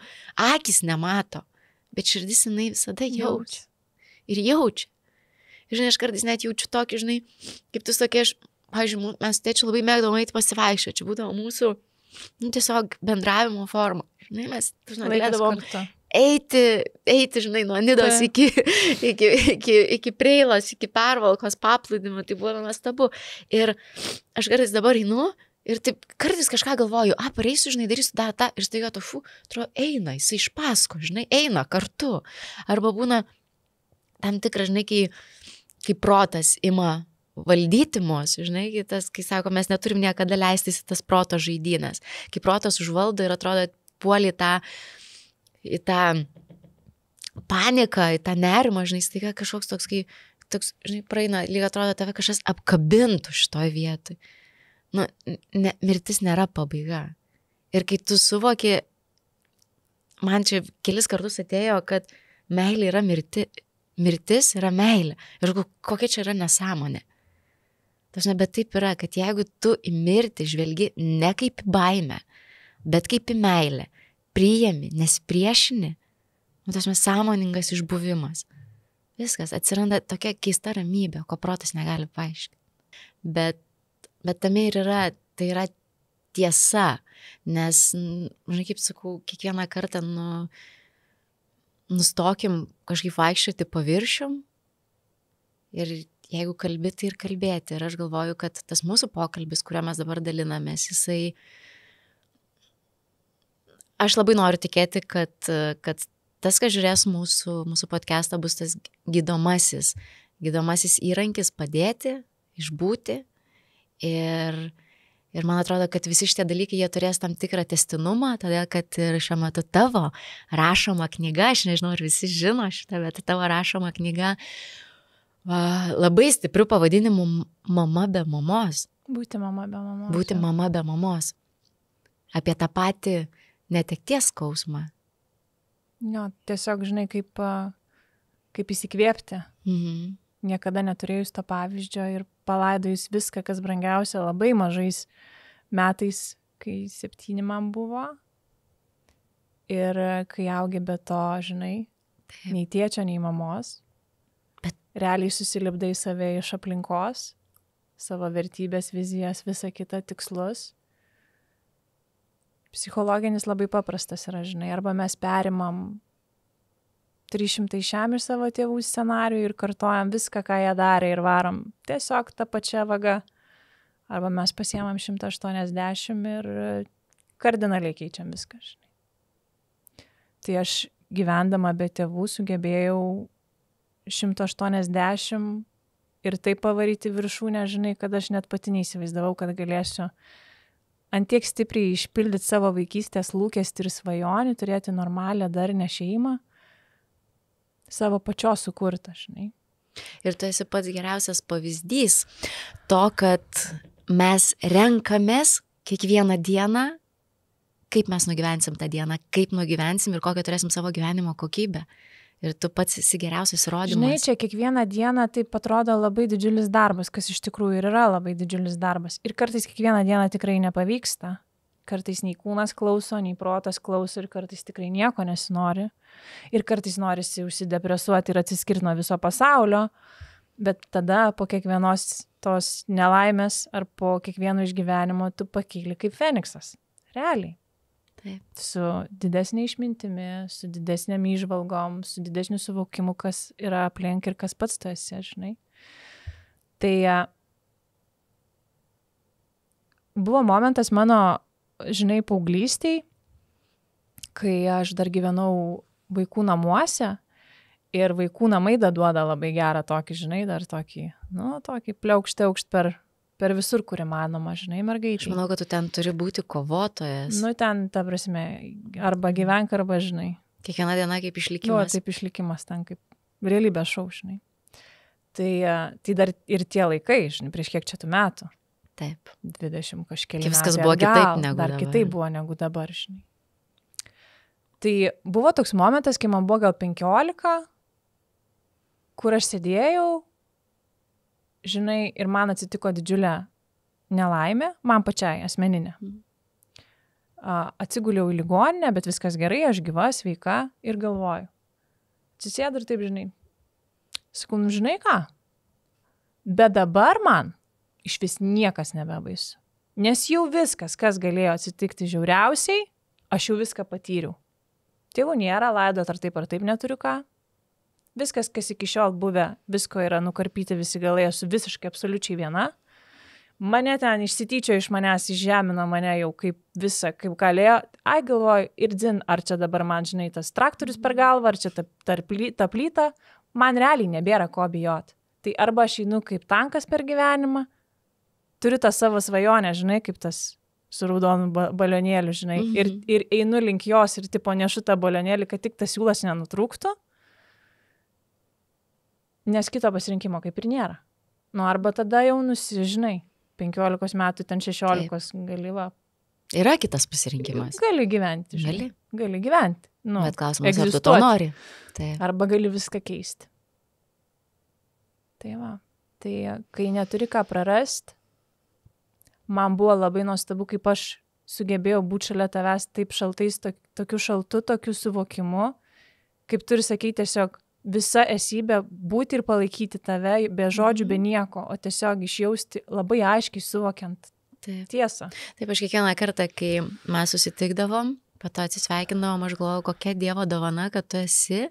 S1: akis nemato, bet širdis jinai visada jaučia. Ir jaučia. Žinai, aš kartais net jaučiu tokį, žinai, kaip tu sakai, pavyzdžiui, mes tėčiu labai mėgdavom eiti pasivaikščioti, čia būdavo mūsų tiesiog bendravimo forma. Žinai, mes galėdavom eiti, žinai, nuo Nidos iki Preilos, iki Pervalkos paplūdimio, tai buvo nuostabu. Ir aš kartais dabar einu ir taip kartais kažką galvoju, pareisiu, žinai, darysiu tą, ir staiga atrodo, eina, jisai iš pasko, žinai, eina kartu. Arba būna tam tikra, žinai, kai protas ima valdyti mus, žinai, kai sako, mes neturim niekada leistis į tas proto žaidynes. Kai protas užvaldo ir atrodo, puoli į tą paniką, į tą nerimą, žinai, staiga kažkoks toks, žinai, praeina, lyg atrodo, tave kažkas apkabintų šitoj vietoj. Mirtis nėra pabaiga. Ir kai tu suvoki, man čia kelis kartus atėjo, kad meilė yra mirtis yra meilė. Ir kokia čia yra nesąmonė. Bet taip yra, kad jeigu tu į mirtį žvelgi ne kaip baimę, bet kaip į meilę, priimi, nesipriešini, sąmoningas išbuvimas. Viskas, atsiranda tokia keista ramybė, ko protas negali paaiškinti. Bet tame ir yra, tai yra tiesa, nes, žinai, kaip sakau, kiekvieną kartą nustokim kažkaip vaikščioti paviršium ir jeigu kalbi, tai ir kalbėti. Ir aš galvoju, kad tas mūsų pokalbis, kuriuo mes dabar dalinamės, aš labai noriu tikėti, kad tas, kas žiūrės mūsų podcastą, bus tas gydomasis įrankis padėti, išbūti. Ir man atrodo, kad visi šitie dalykai, jie turės tam tikrą testinumą, todėl, kad ir šiuo metu tavo rašoma knyga, aš nežinau, ar visi žino šitą, bet tavo rašoma knyga labai stipriu pavadinimu Mama be mamos.
S2: Būti mama be mamos.
S1: Būti mama be mamos. Apie tą patį netekties skausmą.
S2: Jo, tiesiog, žinai, kaip įsikvėpti. niekada neturėjus to pavyzdžio ir palaidojus viską, kas brangiausia, labai mažais metais, kai 7 man buvo. Ir kai augi be to, žinai, nei tėčio, nei mamos, bet realiai susilipdai save iš aplinkos, savo vertybės, vizijas, visą kitą tikslus. Psichologinis labai paprastas yra, žinai, arba mes perimam 300 šiam iš savo tėvų scenarijų ir kartojam viską, ką jie darė ir varom tiesiog tą pačią vagą, arba mes pasiemam 180 ir kardinaliai keičiam viską, žinai. Tai aš gyvendama be tėvų sugebėjau 180 ir taip pavaryti viršūnę, žinai, kad aš net pati neįsivaizdavau, kad galėsiu antiek stipriai išpildyti savo vaikystės lūkestį ir svajonį, turėti normalią darnę šeimą, savo pačios sukurtą, žinai.
S1: Ir tu esi pats geriausias pavyzdys to, kad mes renkamės kiekvieną dieną, kaip mes nugyvensim tą dieną, kaip nugyvensim ir kokią turėsim savo gyvenimo kokybę. Ir tu pats esi geriausias įrodymas.
S2: Žinai, čia kiekvieną dieną taip atrodo labai didžiulis darbas, kas iš tikrųjų ir yra labai didžiulis darbas. Ir kartais kiekvieną dieną tikrai nepavyksta. Kartais nei kūnas klauso, nei protas klauso ir kartais tikrai nieko nesinori. Ir kartais norisi užsidepresuoti ir atsiskirti nuo viso pasaulio. Bet tada po kiekvienos tos nelaimės ar po kiekvieno išgyvenimo tu pakyli kaip Feniksas. Realiai.
S1: Taip.
S2: Su didesnė išmintimi, su didesnėm įžvalgom, su didesniu suvokimu, kas yra aplink ir kas pats tu esi, žinai. Tai buvo momentas mano, žinai, paauglystėj, kai aš dar gyvenau vaikų namuose ir vaikų namai duoda labai gerą tokį, žinai, dar tokį, tokį pliaukštį per visur, kur įmanoma, žinai, mergaičiai.
S1: Aš manau, kad tu ten turi būti kovotojas.
S2: Ten, ta prasme, arba gyvenk, arba, žinai.
S1: Kiekviena diena kaip išlikimas.
S2: Taip išlikimas ten kaip realybės šou, žinai. Tai dar ir tie laikai, žinai, prieš kiek čia tų metų.
S1: Taip.
S2: 20 kažkėlį metų.
S1: Viskas buvo kitaip negu
S2: dar
S1: dabar.
S2: Kitaip buvo negu dabar, žinai. Tai buvo toks momentas, kai man buvo gal 15, kur aš sėdėjau, žinai, ir man atsitiko didžiulė nelaimė, man pačiai asmeninė. Atsiguliau į ligoninę, bet viskas gerai, aš gyva, sveika ir galvoju. Atsisėdu ir taip, žinai. Sakau, žinai ką? Bet dabar man iš vis niekas nebebaisu. Nes jau viskas, kas galėjo atsitikti žiauriausiai, aš jau viską patyriau. Tėvų nėra, laidot ar taip neturiu ką. Viskas, kas iki šiol buvę, visko yra nukarpyti visi galai, esu visiškai absoliučiai viena. Mane ten išsityčio iš manęs, išžemino mane jau kaip visą, kaip galėjo. Galvoju, ir dzin, ar čia dabar man, žinai, tas traktorius per galvą, ar čia ta plyta, man realiai nebėra ko bijot. Tai arba aš einu kaip tankas per gyvenimą, turiu tą savo svajonę, žinai, kaip tas su raudonu balionėliu, žinai, ir einu link jos ir tipo nešu tą balionėlį, kad tik tas siūlas nenutrūktų. Nes kito pasirinkimo kaip ir nėra. Arba tada jau nusižinai, 15 metų, ten 16 gali va.
S1: Yra kitas pasirinkimas.
S2: Gali gyventi, žinai. Gali gyventi.
S1: Bet klausimas, ar tu to nori. Taip.
S2: Arba gali viską keisti. Tai va. Tai kai neturi ką prarast, man buvo labai nuostabu, kaip aš sugebėjau būti šalia tavęs taip šaltais, tokiu šaltu, tokiu suvokimu, kaip turi sakyti tiesiog visa esybė būti ir palaikyti tave be žodžių, be nieko, o tiesiog išjausti labai aiškiai suvokiant tiesą.
S1: Taip, aš kiekvieną kartą, kai mes susitikdavom, po to atsisveikindavom, aš galvojau, kokia Dievo dovana, kad tu esi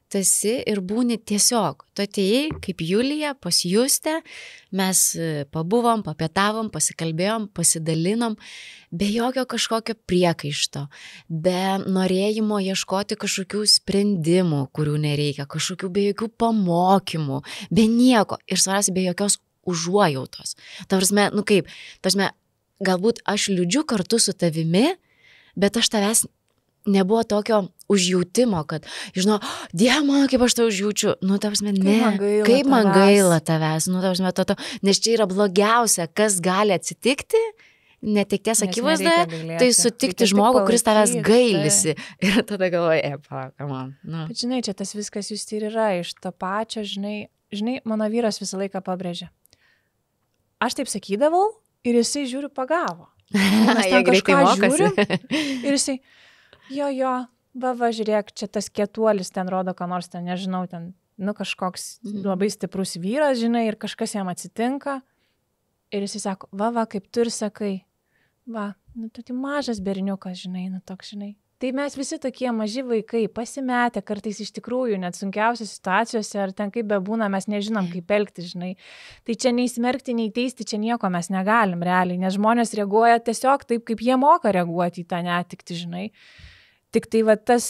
S1: ir būni tiesiog. Tu atėjai kaip Julija, pas Justę, mes pabuvom, papietavom, pasikalbėjom, pasidalinom, be jokio kažkokio priekaišto, be norėjimo ieškoti kažkokių sprendimų, kurių nereikia, kažkokių be jokių pamokymų, be nieko ir svarbiausia, be jokios užuojautos. Ta prasme, galbūt aš liūdžiu kartu su tavimi, bet aš tavęs nebuvo tokio užjautimo, kad, žinau, Dieve mano, kaip aš tau užjaučiu. Ta prasme, ne, kaip man gaila tavęs. Ta prasme, nes čia yra blogiausia, kas gali atsitikti, netekties akivaizdoje, tai sutikti žmogų, kuris tavęs gailisi. Ir tada galvoju, come on.
S2: Bet žinai, čia tas viskas jūs ir yra iš to pačio, žinai, žinai, mano vyras visą laiką pabrėžė. Aš taip sakydavau ir jisai žiūri pagavo. Mes ten kažką žiūrim ir jisai, jo, va, žiūrėk, čia tas kietuolis ten rodo, ką nors ten, nežinau, ten, kažkoks labai stiprus vyras, žinai, ir kažkas jam atsitinka. Ir jisai sako, va, kaip tu ir sakai, va, tu tai mažas berniukas, žinai, toks, žinai. Tai mes visi tokie maži vaikai, pasimetę kartais iš tikrųjų, net sunkiausiose situacijose, ar ten kaip bebūna, mes nežinom, kaip elgti, žinai. Tai čia nei smerkti, nei teisti, čia nieko mes negalim realiai, nes žmonės reaguoja tiesiog taip, kaip jie moka reaguoti į tą netikti, žinai. Tik tai va tas,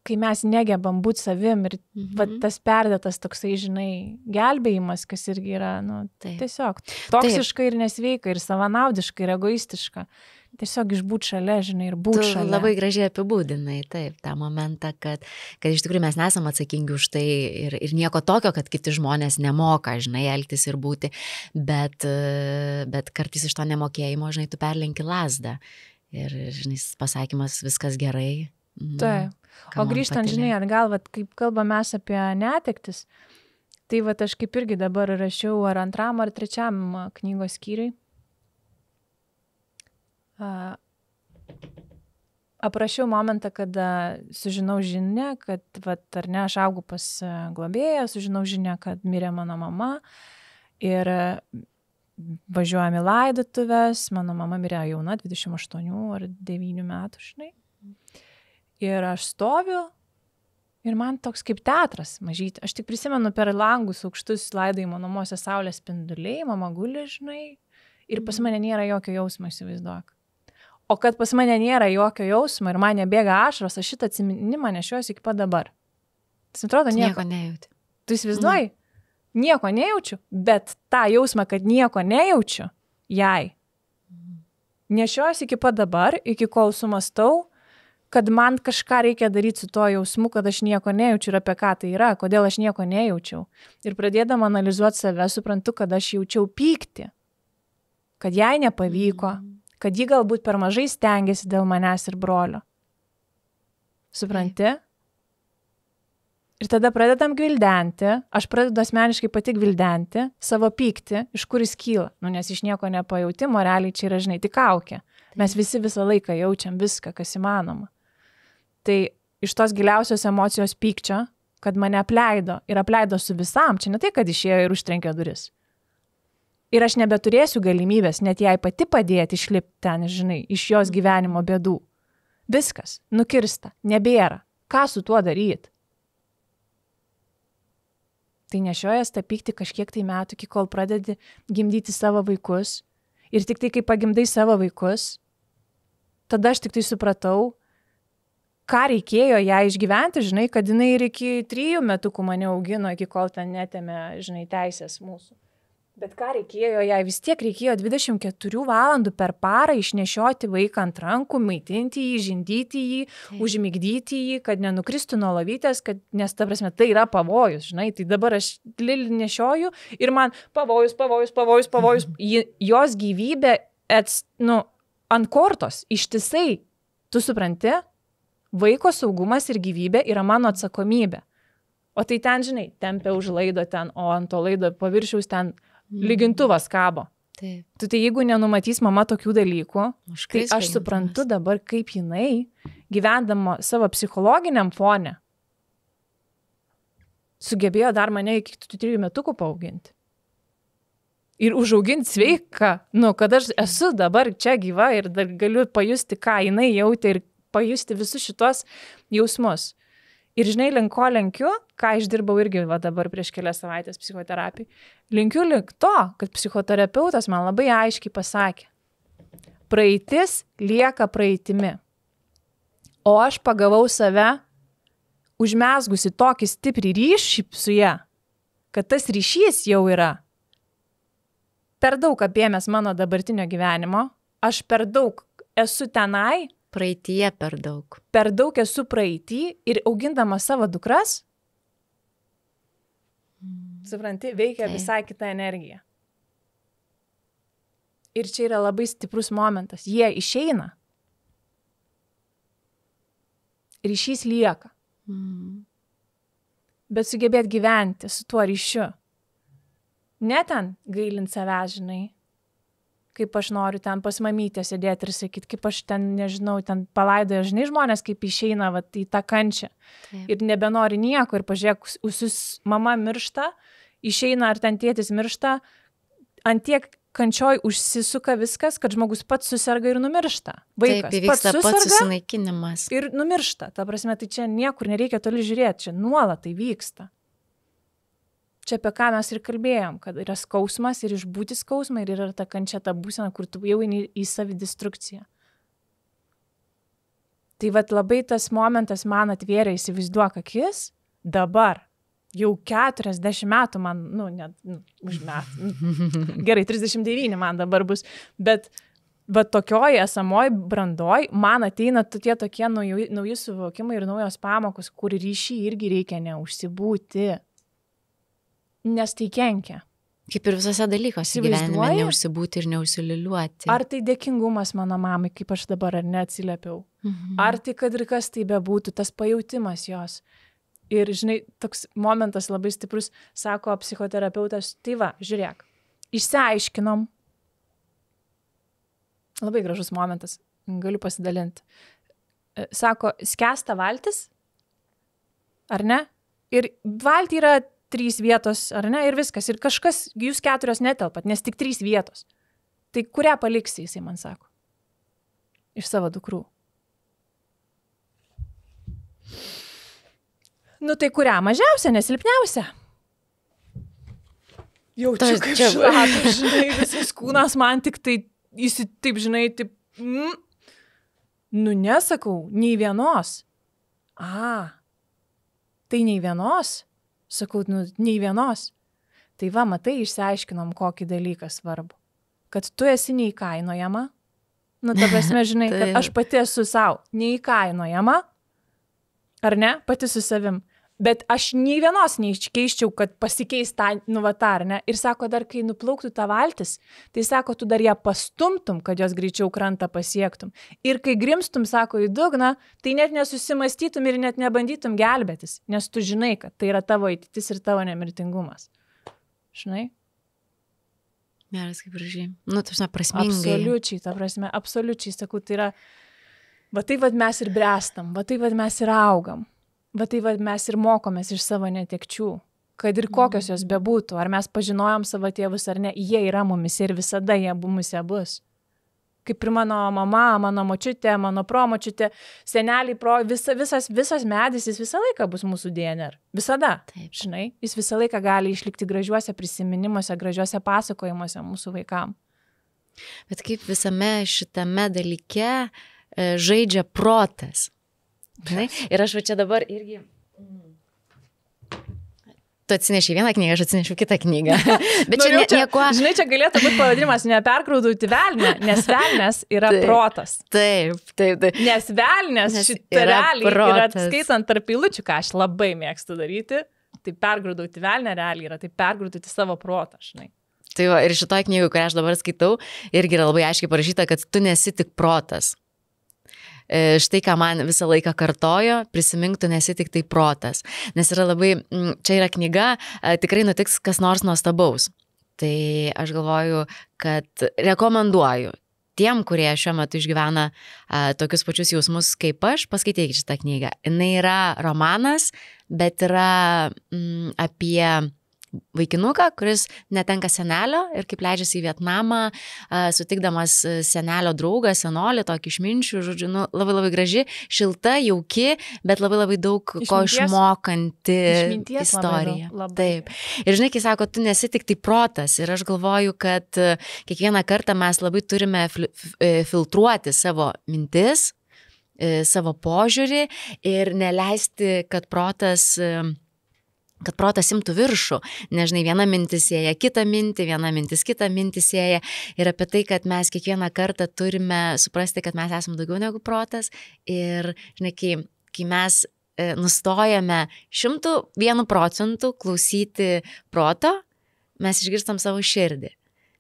S2: kai mes negebam būti savim ir va tas perdėtas toksai, žinai, gelbėjimas, kas irgi yra, tiesiog toksiška ir nesveika, ir savanaudiška, ir egoistiška. Tiesiog išbūt šalia, žinai, ir būti šalia.
S1: Labai gražiai apibūdinai, taip, tą momentą, kad iš tikrųjų mes nesam atsakingi už tai ir nieko tokio, kad kiti žmonės nemoka, žinai, elgtis ir būti, bet kartais iš to nemokėjimo, žinai, tu perlenki lazdą ir, žinai, pasakymas viskas gerai.
S2: Taip, o grįžtant, žinai, atgal, kaip kalbam mes apie netektis, tai aš kaip irgi dabar rašiau ar 2. ar 3. knygos skyriui. Aprašiau momentą, kada sužinau žinią, kad, ar ne, aš augu pas globėją, sužinau žinią, kad mirė mano mama ir važiuojame laidotuvės, mano mama mirė jauna, 28 ar 9 metų, žinai. Ir aš stoviu ir man toks kaip teatras mažyti. Aš tik prisimenu per langus aukštus laidojimo namuose saulės spinduliai, mama guli, žinai, ir pas mane nėra jokio jausmo, įsivaizduok. O kad pas mane nėra jokio jausmo ir man nebėga ašaros, aš šitą atsiminimą nešiuosi iki pat dabar. Tai atrodo nieko
S1: nejauti.
S2: Tu įsivaizduoji? Nieko nejaučiu, bet tą jausmą, kad nieko nejaučiu, jai nešiuosi iki pat dabar, iki kol sumastau, kad man kažką reikia daryti su to jausmu, kad aš nieko nejaučiu ir apie ką tai yra, kodėl aš nieko nejaučiau. Ir pradėdama analizuoti save, suprantu, kad aš jaučiau pyktį, kad jai nepavyko, kad ji galbūt per mažai stengiasi dėl manęs ir brolio. Supranti? Ir tada pradedam gvildenti, aš pradedu asmeniškai pati gvildenti savo pyktį, iš kur jis kyla. Nes iš nieko nepajautimo, realiai čia yra, žinai, tik kaukė. Mes visi visą laiką jaučiam viską, kas įmanoma. Tai iš tos giliausios emocijos pykčio, kad mane apleido ir apleido su visam, čia ne tai, kad išėjo ir užtrenkė duris. Ir aš nebeturėsiu galimybės net jai pati padėti išlipti ten, žinai, iš jos gyvenimo bėdų. Viskas, nukirsta, nebėra. Ką su tuo daryti? Tai nešiojas tą pyktį kažkiek tai metų, iki kol pradedi gimdyti savo vaikus. Ir tik tai, kai pagimdai savo vaikus, tada aš tik tai supratau, ką reikėjo ją išgyventi, žinai, kad jinai ir iki 3 metukų mane augino, iki kol ten netėmė, žinai, teisės mūsų. Bet ką reikėjo, jai vis tiek reikėjo 24 valandų per parą išnešioti vaiką ant rankų, maitinti jį, žindyti jį, užmigdyti jį, kad nenukristų nuo lovytės, nes ta prasme tai yra pavojus, žinai, tai dabar aš Lilį nešioju ir man pavojus. Jos gyvybė ant kortos, ištisai, tu supranti, vaiko saugumas ir gyvybė yra mano atsakomybė. O tai ten, žinai, tempia už laido ten, o ant to laido paviršiaus ten lygintuvas kabo.
S1: Taip.
S2: Tai jeigu nenumatys mama tokių dalykų, tai aš suprantu dabar, kaip jinai, gyvendama savo psichologiniam fone, sugebėjo dar mane iki 3 metukų paauginti. Ir užauginti sveiką, kad aš esu dabar čia gyva ir dar galiu pajusti, ką jinai jautė ir pajusti visus šitos jausmus. Ir žinai, link ko lenkiu, ką išdirbau irgi dabar prieš kelias savaitės psichoterapijai, linkiu link to, kad psichoterapeutas man labai aiškiai pasakė, praeitis lieka praeitimi. O aš pagavau save, užmesgusi tokį stiprį ryšį su ja, kad tas ryšys jau yra per daug apėmęs mano dabartinio gyvenimo, aš per daug esu tenai,
S1: praeityje per daug.
S2: Per daug esu praeitį ir augindama savo dukras, supranti, veikia visai kita energija. Ir čia yra labai stiprus momentas. Jie išeina. Ryšys lieka. bet sugebėti gyventi su tuo ryšiu. Ne ten gailint savęs, žinai, kaip aš noriu ten pas mamytę sėdėti ir sakyti, kaip aš ten, nežinau, ten palaidoja, žinai, žmonės, kaip išeina vat, į tą kančią. Taip. Ir nebenori nieko ir pažiūrėk, mama miršta, išeina ar ten tėtis miršta, ant tiek kančioj užsisuka viskas, kad žmogus pats susirga ir numiršta. Vaikas
S1: taip, įvyksta pats susinaikinimas.
S2: Ir numiršta. Ta prasme, tai čia niekur nereikia toli žiūrėti, čia nuolat tai vyksta. Čia apie ką mes ir kalbėjom, kad yra skausmas ir išbūti skausmą ir yra ta kančia, ta būsena, kur tu jau eini į savidestrukciją. Tai vat labai tas momentas man atvėrė, įsivaizduok akis, dabar. Jau 40 metų man, už metų, gerai, 39 man dabar bus, bet tokioj esamoj brandoj man ateina tokie nauji suvokimai ir naujos pamokos, kur ryšį irgi reikia neužsibūti, nes tai kenkia.
S1: Kaip ir visose dalykuose gyvenime neužsibūti ir neužsililiuoti.
S2: Ar tai dėkingumas mano mamai, kaip aš dabar ar neatsiliepiau, ar tai kad ir kas tai bebūtų, tas pajautimas jos. Ir, žinai, toks momentas labai stiprus, sako psichoterapeutas, tai va, žiūrėk, išsiaiškinom. Labai gražus momentas, galiu pasidalinti. Sako, skęsta valtis, ar ne? Ir valtį yra 3 vietos, ar ne? Ir viskas. Ir kažkas, jūs 4 netelpat, nes tik 3 vietos. Tai kurią paliksi, jisai man sako? Iš savo dukrų. Nu tai kurią mažiausia, nesilpniausia. Jaučiu, kaip šlapia, žinai, visas kūnas man tik tai, taip, žinai, taip, nesakau, nei vienos. Tai nei vienos? Sakau, nei vienos. Tai va, matai, išsiaiškinom, kokį dalyką svarbu. Kad tu esi neįkainojama. Ta prasme, žinai, kad aš pati esu savo neįkainojama. Ar ne? Pati su savim. Bet aš nei vienos neiškeiščiau, kad pasikeis tą, ar ne? Ir sako, dar kai nuplauktų tą valtis, tai sako, tu dar ją pastumtum, kad jos greičiau krantą pasiektum. Ir kai grimstum, sako, į dugną, tai net nesusimastytum ir net nebandytum gelbėtis, nes tu žinai, kad tai yra tavo ateitis ir tavo nemirtingumas. Žinai?
S1: Geras, kaip gražiai. Tarsi prasmingai.
S2: Absoliučiai, ta prasme, absoliučiai, sakau, tai yra, va tai vad mes ir brestam, va tai vad mes ir augam. Va tai va, mes ir mokomės iš savo netekčių, kad ir kokios jos bebūtų, ar mes pažinojom savo tėvus ar ne, jie yra mumis ir visada jie mumise bus. Kaip ir mano mama, mano močiutė, mano promočiutė, seneliai, visas medis, jis visą laiką bus mūsų DNR. Visada, taip, žinai, jis visą laiką gali išlikti gražiuose prisiminimuose, gražiuose pasakojimuose mūsų vaikam.
S1: Bet kaip visame šitame dalyke žaidžia protas. Žinai? Ir aš va čia dabar irgi... Tu atsinešiai vieną knygą, aš atsinešiau kitą knygą. Bet čia nieko...
S2: Žinai, čia galėtų būti pavadinimas neperkraudauti velnę, nes velnės yra protas.
S1: Taip.
S2: Nes velnės šitą realiai yra, skaitant tarp eilučių, ką aš labai mėgstu daryti, tai perkraudauti velnę realiai yra, tai perkraudauti savo protą, žinai.
S1: Tai va, ir šitoj knygai, kurią aš dabar skaitau, irgi yra labai aiškiai parašyta, kad tu nesi tik protas. Štai, ką man visą laiką kartojo, prisimink, tu nesi tik tai protas. Nes yra labai, čia yra knyga, tikrai nutiks kas nors nuostabaus. Tai aš galvoju, kad rekomenduoju tiem, kurie šiuo metu išgyvena tokius pačius jausmus kaip aš, paskaitykite šitą knygą. Jinai yra romanas, bet yra apie vaikinuką, kuris netenka senelio ir kaip leidžiasi į Vietnamą, sutikdamas senelio draugą, senolį, tokį išminčių, žodžiu, labai labai graži, šilta, jauki, bet labai labai daug ko išmokanti istorija. Taip. Ir žinai, kai sako, tu nesi tik tai protas ir aš galvoju, kad kiekvieną kartą mes labai turime filtruoti savo mintis, savo požiūrį ir neleisti, kad protas imtų viršų. Nežinai, viena mintis sieja kitą mintį, viena mintis kitą mintį sieja. Ir apie tai, kad mes kiekvieną kartą turime suprasti, kad mes esame daugiau negu protas. Ir, žinai, kai mes nustojame 101% klausyti proto, mes išgirstam savo širdį.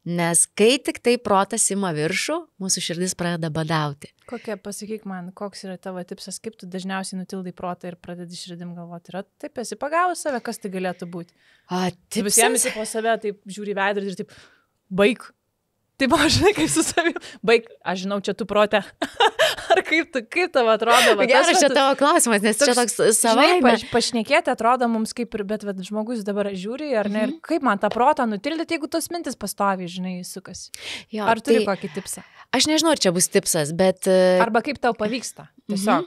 S1: Nes kai tik tai protas ima viršų, mūsų širdis pradeda badauti.
S2: Pasakyk man, koks yra tavo tipsas, kaip tu dažniausiai nutildai protą ir pradedi širdim galvoti. Yra taip, esi pagavus save, kas tai galėtų būti?
S1: Tipsas?
S2: Visiems po save taip žiūri veidrodį ir taip, baik. Taip, aš žinai, kaip su savimi. Baik, aš žinau, čia tu prote. Ar kaip tavo atrodo?
S1: Geras čia tavo klausimas, nes čia toks savaime.
S2: Pašnekėti atrodo mums kaip ir, bet žmogus dabar žiūri, ar ne, ir kaip man tą protą nutildyti, jeigu tos mintis pastovi, žinai, sukasi. Jo, ar turi kokį tipsą?
S1: Aš nežinau, ar čia bus tipsas, bet...
S2: Arba kaip tau pavyksta. Tiesiog,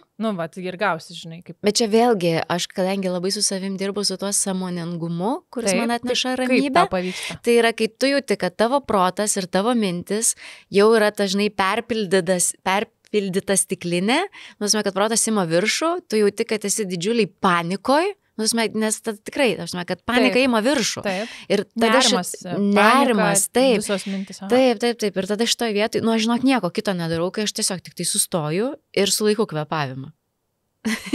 S2: ir gausi, žinai, kaip...
S1: Bet čia vėlgi, aš kadangi labai su savim dirbu su tuo sąmoningumu, kuris man atneša ramybę.
S2: Kaip tau pavyksta?
S1: Tai yra, kai tu jauti, kad tavo protas ir tavo mintis jau yra dažnai perpildyta stiklinė, nusime, kad protas ima viršų, tu jauti, kad esi didžiuliai panikoj, nes tikrai, kad panika ima viršų.
S2: Taip.
S1: Ir tada nerimas, taip.
S2: Visos mintis.
S1: Taip. Ir tada šitoje vietoje, aš žinok, nieko kito nedarau, kai aš tiesiog tik tai sustoju ir sulaikau kvėpavimą.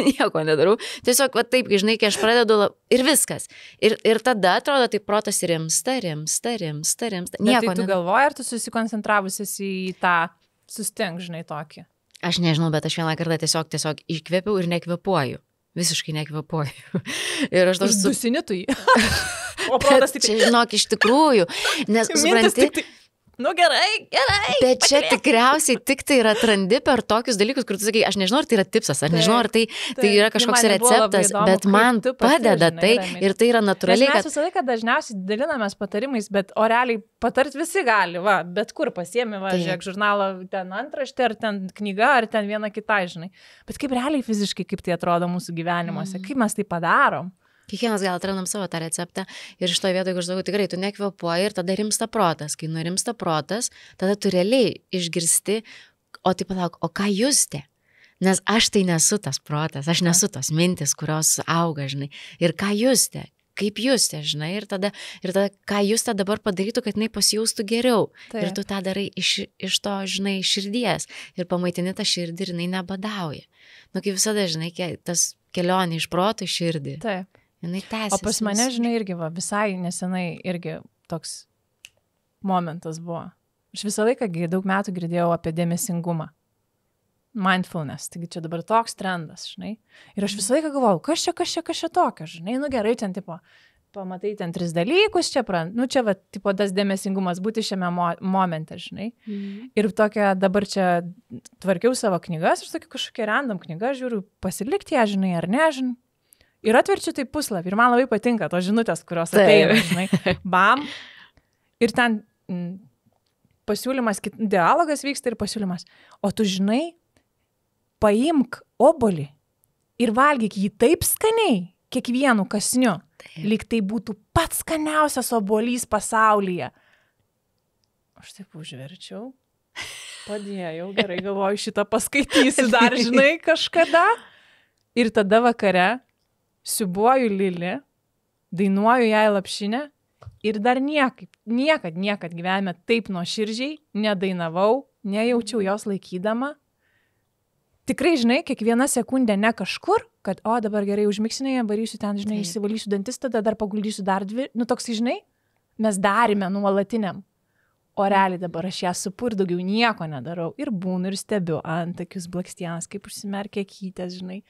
S1: Nieko nedarau. Tiesiog, taip, žinai, kai aš pradedu ir viskas. Ir tada atrodo, tai protas rimsta.
S2: Nieko tai tu galvoji, ar tu susikoncentravusis į tą susting, žinai, tokį?
S1: Aš nežinau, bet aš vieną kartą tiesiog iškvėpiau ir nekvėpuoju. Visiškai nekvėpuoju. Ir aš toks...
S2: Dusini tu jį. O protas tik...
S1: Čia, žinok, iš tikrųjų. Nes, supranti...
S2: Gerai.
S1: Bet čia tikriausiai tik tai yra atrandi per tokius dalykus, kur tu sakai, aš nežinau, ar tai yra tipsas, ar nežinau, ar tai yra kažkoks receptas, bet man padeda tai ir tai yra natūraliai.
S2: Mes visą laiką dažniausiai dalinamės patarimais, bet realiai patart visi gali, bet kur pasiemi, žiūrėk, žurnalą ten antraštė, ar ten knyga, ar ten viena kita, žinai. Bet kaip realiai fiziškai, kaip tai atrodo mūsų gyvenimuose, kaip mes tai padarom.
S1: Kiekvienas gal atrandam savo tą receptą ir iš to vietoje, kur aš sakau, tikrai tu nekvėpuoji ir tada rimsta protas. Kai nurimsta protas, tada tu realiai išgirsti, o tai palauk, o ką justė? Nes aš tai nesu tas protas, aš nesu tos mintis, kurios auga, žinai. Ir ką justė? Kaip justė, žinai? Ir tada ką justė dabar padarytų, kad jinai pasijaustų geriau. Ir tu tą darai iš to, žinai, širdies. Ir pamaitini tą širdį ir jinai nebadauja. Kaip visada, žinai, tas kelionė iš proto į širdį.
S2: Taip.
S1: O
S2: pas mane, žinai, irgi visai nesenai irgi toks momentas buvo. Aš visą laiką daug metų girdėjau apie dėmesingumą. Mindfulness, taigi čia dabar toks trendas, žinai. Ir aš visą laiką galvojau, kas čia tokio, žinai, gerai, ten tipo, pamatai ten 3 dalykus, čia tipo tas dėmesingumas, būti šiame momente, žinai. Ir tokia, dabar čia tvarkiau savo knygas, aš tokia kažkokia random knyga, žiūriu, pasilikti ją, žinai, ar ne, žinai. Ir atverčiu tai puslapį ir man labai patinka tos žinutės, kurios ateina, žinai, bam. Ir ten pasiūlymas, dialogas vyksta ir pasiūlymas. O tu žinai, paimk obuolį ir valgyk jį taip skaniai, kiekvienu kasniu, lyg tai būtų pats skaniausias obuolys pasaulyje. Aš taip užverčiau, padėjau, gerai galvoju, šitą paskaitysiu dar, žinai, kažkada. Ir tada vakare siubuoju Lilį, dainuoju jai Lapšinę ir dar niekad gyvenime taip nuoširdžiai nedainavau, nejaučiau jos laikydama. Tikrai, žinai, kiekviena sekundė ne kažkur, kad, dabar gerai užmiksinėje, varysiu ten, žinai, išsivalysiu dantis, tada dar paguldysiu dar 2, toks, žinai, mes darėme nuolatiniam. O realiai dabar aš ją supu ir daugiau nieko nedarau. Ir būnu ir stebiu antakius, blakstienas, kaip užsimerkia kytės, žinai.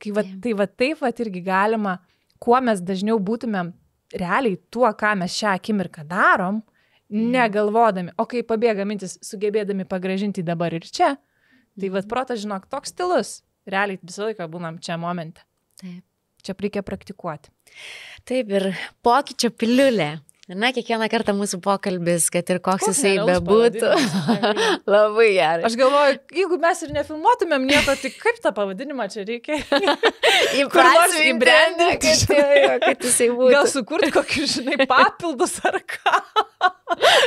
S2: Taip irgi galima, kuo mes dažniau būtumėm realiai tuo, ką mes šią akimirką darom, negalvodami, o kai pabėga mintis, sugebėdami pagrąžinti dabar ir čia, tai protas, žinok, toks stilus, realiai visą laiką būnam čia momente.
S1: Taip.
S2: Čia reikia praktikuoti.
S1: Taip, ir pokyčio piliulė. Na, kiekvieną kartą mūsų pokalbis, kad ir koks jisai bebūtų. Labai gerai.
S2: Aš galvoju, jeigu mes ir nefilmuotumėm nieko, tai kaip tą pavadinimą čia reikia?
S1: Įbrandinti, kad jisai būtų.
S2: Gal sukurti kokį, žinai, papildus ar ką?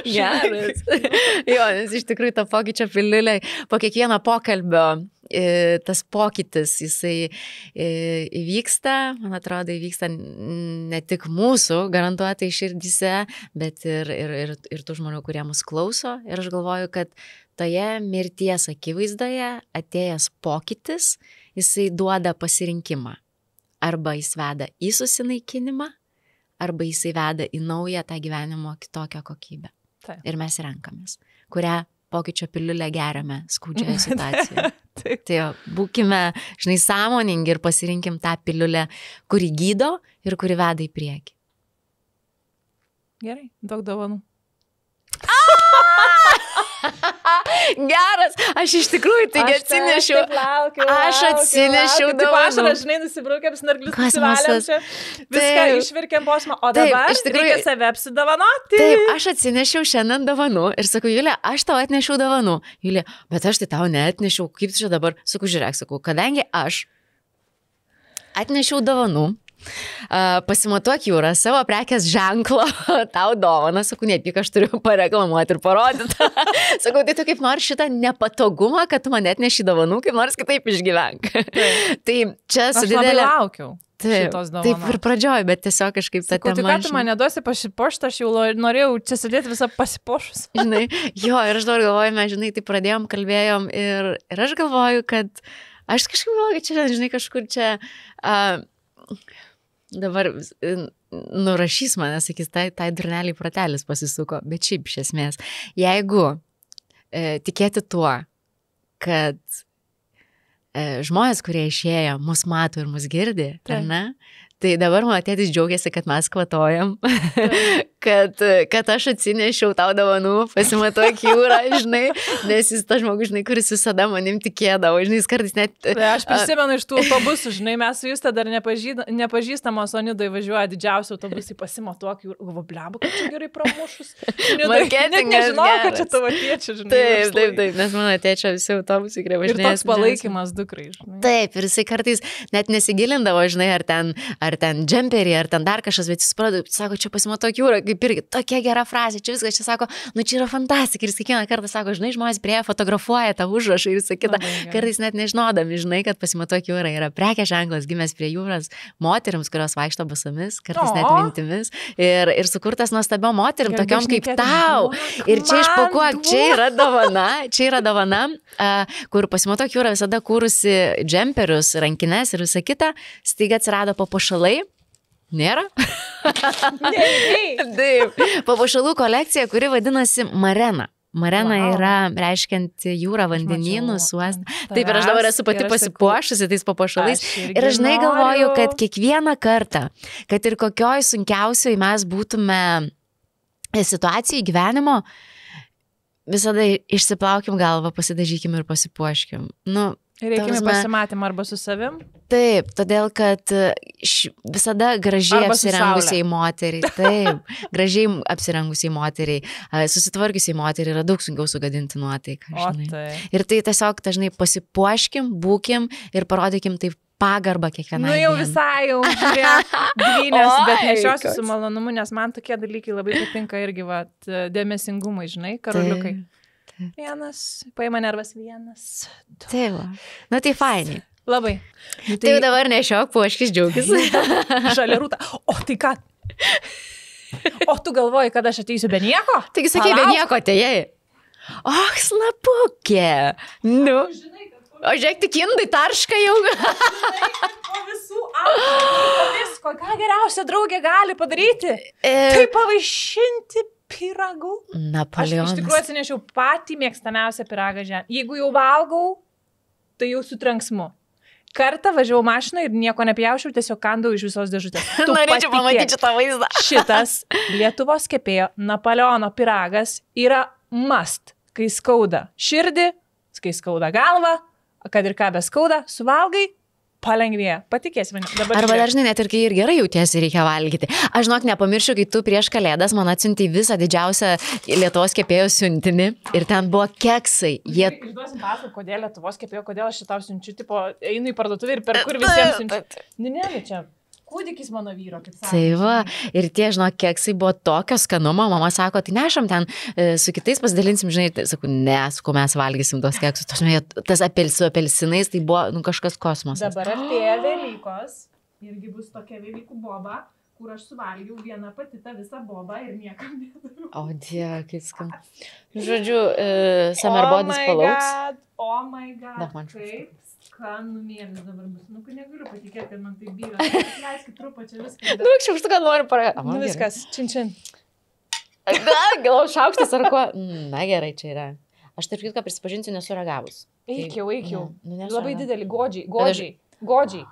S1: Geras. Jo, nes iš tikrųjų tą pokyčio piliulę po kiekvieno pokalbio tas pokytis, jisai įvyksta, man atrodo, įvyksta ne tik mūsų garantuotai širdyse, bet ir tų žmonių, kurie mus klauso. Ir aš galvoju, kad toje mirties akivaizdoje atėjęs pokytis, jisai duoda pasirinkimą. Arba jis veda į susinaikinimą, arba jisai veda į naują tą gyvenimo kitokią kokybę. Ir mes renkamės, kurią pokyčio piliulę geriame skaudžioje situacijoje. Tai būkime, žinai, sąmoningi ir pasirinkim tą piliulę, kuri gydo ir kuri veda į priekį.
S2: Gerai, daug dovanų.
S1: Geras, aš iš tikrųjų taigi atsinešiau. Aš atsinešiau dovanų.
S2: Aš, žinai, nusibraukėm snarglius, nusivalėm čia, viską išvirkėm posmą, o dabar reikia save apsidovanoti.
S1: Taip, aš atsinešiau šiandien dovanų ir sakau, Julija, aš tau atnešiau dovanų. Julija, bet aš tai tau neatnešiau, kaip čia dabar, sakau, žiūrėk, sakau, kadangi aš atnešiau dovanų, pasimatuok Jūra savo prekės ženklo tau dovaną, sakau, nepyk, aš turiu pareklamuoti ir parodyti. Sakau, tai tu kaip nors šitą nepatogumą, kad tu man atneši dovanų, kaip nors kitaip išgyvenk. Tai čia su didelė...
S2: Aš labai laukiau.
S1: Taip ir pradžioj, bet tiesiog kažkaip ta tema.
S2: Tai ką tu man neduosi pasipošti, aš jau norėjau čia sėdėti visą pasipošus.
S1: Žinai, jo, ir aš dabar galvoju, mes, žinai, tai pradėjom, kalbėjom ir aš galvoju, kad aš kažkaip galvoju, kad čia, žinai, kažkur čia... Dabar nurašys mane, sakys, tai durneliai protelis pasisuko, bet šiaip iš esmės, jeigu tikėti tuo, kad žmonės, kurie išėjo, mus mato ir mus girdi, ar ne? Tai dabar mano tėtis džiaugiasi, kad mes kvatojam, kad aš atsinešiau tau dovanų, pasimatuok Jūrą, žinai, nes jis tas žmogus, žinai, kuris visada manim tikėdavo, žinai, jis kartais net...
S2: Aš prisimenu iš tų autobusų, žinai, mes su Juste dar nepažįstamos, o Nidai važiuoja didžiausi autobusai, pasimatuok Jūrą, galvo, bleba, kad čia gerai pramušus. Net nežinau, kad čia tavo tėčia, žinai.
S1: Taip, nes mano tėčia visi autobusai, kurie važinės.
S2: Ir toks palaikymas dukrai, žinai.
S1: Taip, ir jisai kartais net nesigilindavo, žinai, ar ten džemperį, ar ten dar kažkas, bet jis sako, čia pasimatuok Jūrą, kaip irgi tokia gera frazė, čia viskas, čia sako, nu čia yra fantastika, ir jis kiekvieną kartą sako, žinai, žmonės prie fotografuoja tą užrašą ir visą kitą, kartais net nežinodami, žinai, kad pasimatuok Jūrą yra prekės ženklas gimęs prie jūros moterims, kurios vaikšto basomis, kartais net mintimis, ir sukurtas nuostabiom moterim, tokiom kaip tau, ir čia išpakuok, čia yra dovana, kur pasimatuok Jūrą visada kūrusi džemperius, rankines ir visą kitą, staiga atsirado papuošalai. Nėra? Taip. Papuošalų kolekcija, kuri vadinasi Marena. Marena yra reiškianti jūrą, vandenynus, uostą. Taip, ir aš dabar esu pati pasipuošusi tais papuošalais. Ir aš žinai galvoju, kad kiekvieną kartą, kad ir kokioj sunkiausioj mes būtume situacijai gyvenimo, visada išsiplaukim galvą, pasidažykim ir pasipuoškim. Nu,
S2: reikime pasimatymą arba su savim?
S1: Taip, todėl, kad visada gražiai apsirengusiai moteriai, taip, gražiai apsirengusiai moteriai, susitvarkiusiai moteriai yra daug sunkiau sugadinti nuotaiką. Ir tai tiesiog dažnai pasipuoškim, būkim ir parodykim taip pagarbą kiekvieną.
S2: Nu jau visai jau, dvynės, bet nešiosiu su malonumu, nes man tokie dalykai labai patinka irgi, dėmesingumai, žinai, karoliukai. Vienas, paima nervas, vienas.
S1: Taip, na tai fainai.
S2: Labai.
S1: Tai jau dabar nešiok, puoškis, džiaugis.
S2: Žalia rūta. O tai ką? O tu galvoji, kad aš ateisiu be nieko?
S1: Taigi sakai, be nieko atėjai. Och, slapukė. Nu. O žiūrėk, tik indai tarška jau.
S2: O visų visko, ką geriausia draugė gali padaryti? Tai pavaišinti pyragų.
S1: Napoleonas.
S2: Aš iš tikrųjų atsinešiau patį mėgstamiausią pyragą žemę. Jeigu jau valgau, tai jau su trenksmu. Kartą važiavau mašiną ir nieko nepjaušiau, tiesiog kandau iš visos dėžutės.
S1: Norėčiau pamatyti šitą vaizdą.
S2: Šitas Lietuvos kepėjo Napoleono pyragas yra must, kai skauda širdį, kai skauda galvą, kad ir ką be skauda, suvalgai, palengvėja. Patikėsi mane.
S1: Arba dažnai net ir kai ir gerai jautiesi, reikia valgyti. Aš žinok, nepamiršiu, kai tu prieš kalėdas man atsiuntei visą didžiausią Lietuvos kepėjo siuntinį ir ten buvo keksai.
S2: Išduosim pasakoti, kodėl Lietuvos kepėjo, kodėl aš šitau siunčiu, tipo, einu į parduotuvę ir per kur visiems siunčiu. Ne, čia kūdikis mano vyro, kaip sakė.
S1: Tai va, ir tie, žinok, keksai buvo tokio skanumo, mama sako, tai nešam ten, su kitais pasidalinsim, žinai, tai sakau, ne, sakau, mes valgysim tos keksus, tas su apelsinais, tai buvo, nu, kažkas kosmosas.
S2: Dabar artėja Velykos, irgi bus tokia Velykų boba, kur aš suvalgiau vieną pati tą visą bobą ir niekam nedariau.
S1: O, Dieve, kaip skam. Žodžiu, Summerbodis palauks.
S2: Oh my god, kaip skanumėlis dabar bus. Nu, negaliu patikėti, kad man tai byra. Leiskit trupačią viską.
S1: Nu, šiaip, kad noriu paragauti.
S2: Nu, viskas, čin.
S1: Gal šaukštas ar ko? Na gerai, čia yra. Aš tarp kitką prisipažinsiu, nesu ragavus.
S2: Eik jau.
S1: Nu,
S2: Labai didelį, godžiai.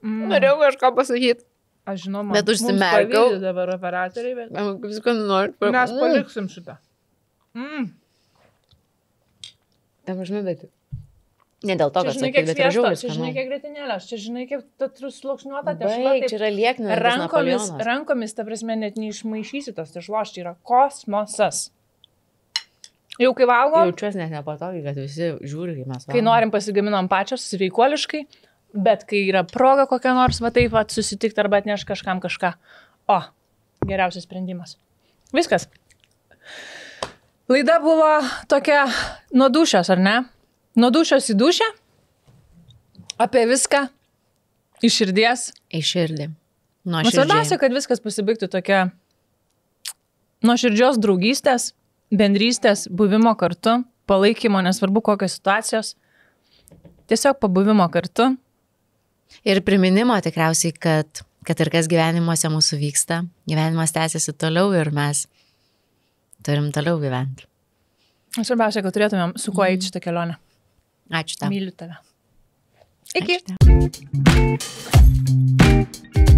S1: Norėjau kažką pasakyti.
S2: Aš žinau,
S1: Bet užsimerkiau.
S2: Mums dabar operatoriai, bet
S1: Viską noriu.
S2: mes paliksim šitą.
S1: Tam aš nebėtiu. Ne dėl to,
S2: Čia
S1: kad
S2: žinai,
S1: sakai,
S2: kiek
S1: bet yra
S2: sviesto,
S1: žiaurus.
S2: čia žinai, kiek grietinėlės, čia žinai, kiek sluoksniuota tešla.
S1: Baig, čia yra liekna.
S2: Rankomis, ta prasme, net neišmaišysi tos tešlos, čia yra kosmosas. Jau kai valgom,
S1: Jaučiuosi net nepatogiai, kad visi žiūri, kaip mes valgom.
S2: kai norim pasigaminom pačios, sveikuoliškai, bet kai yra proga kokia nors, va taip, va, susitikti arba atneš kažkam kažką. O, geriausias sprendimas. Viskas. Laida buvo tokia nuo dušios, ar ne? Nuo dušios į dušę. Apie viską. Iš širdies.
S1: Iš širdį. Nuo
S2: Svarbiausia, kad viskas pasibaigtų tokia nuo širdžios draugystės, bendrystės, buvimo kartu, palaikymo, nesvarbu kokios situacijos. Tiesiog pabuvimo kartu.
S1: Ir priminimo tikriausiai, kad ir kas gyvenimuose mūsų vyksta, gyvenimas tęsiasi toliau ir mes turim toliau gyventi.
S2: Svarbiausia, kad turėtumėm su kuo eiti šitą kelionę.
S1: Ačiū tau.
S2: Myliu tave. Iki.
S1: Ačiū tau.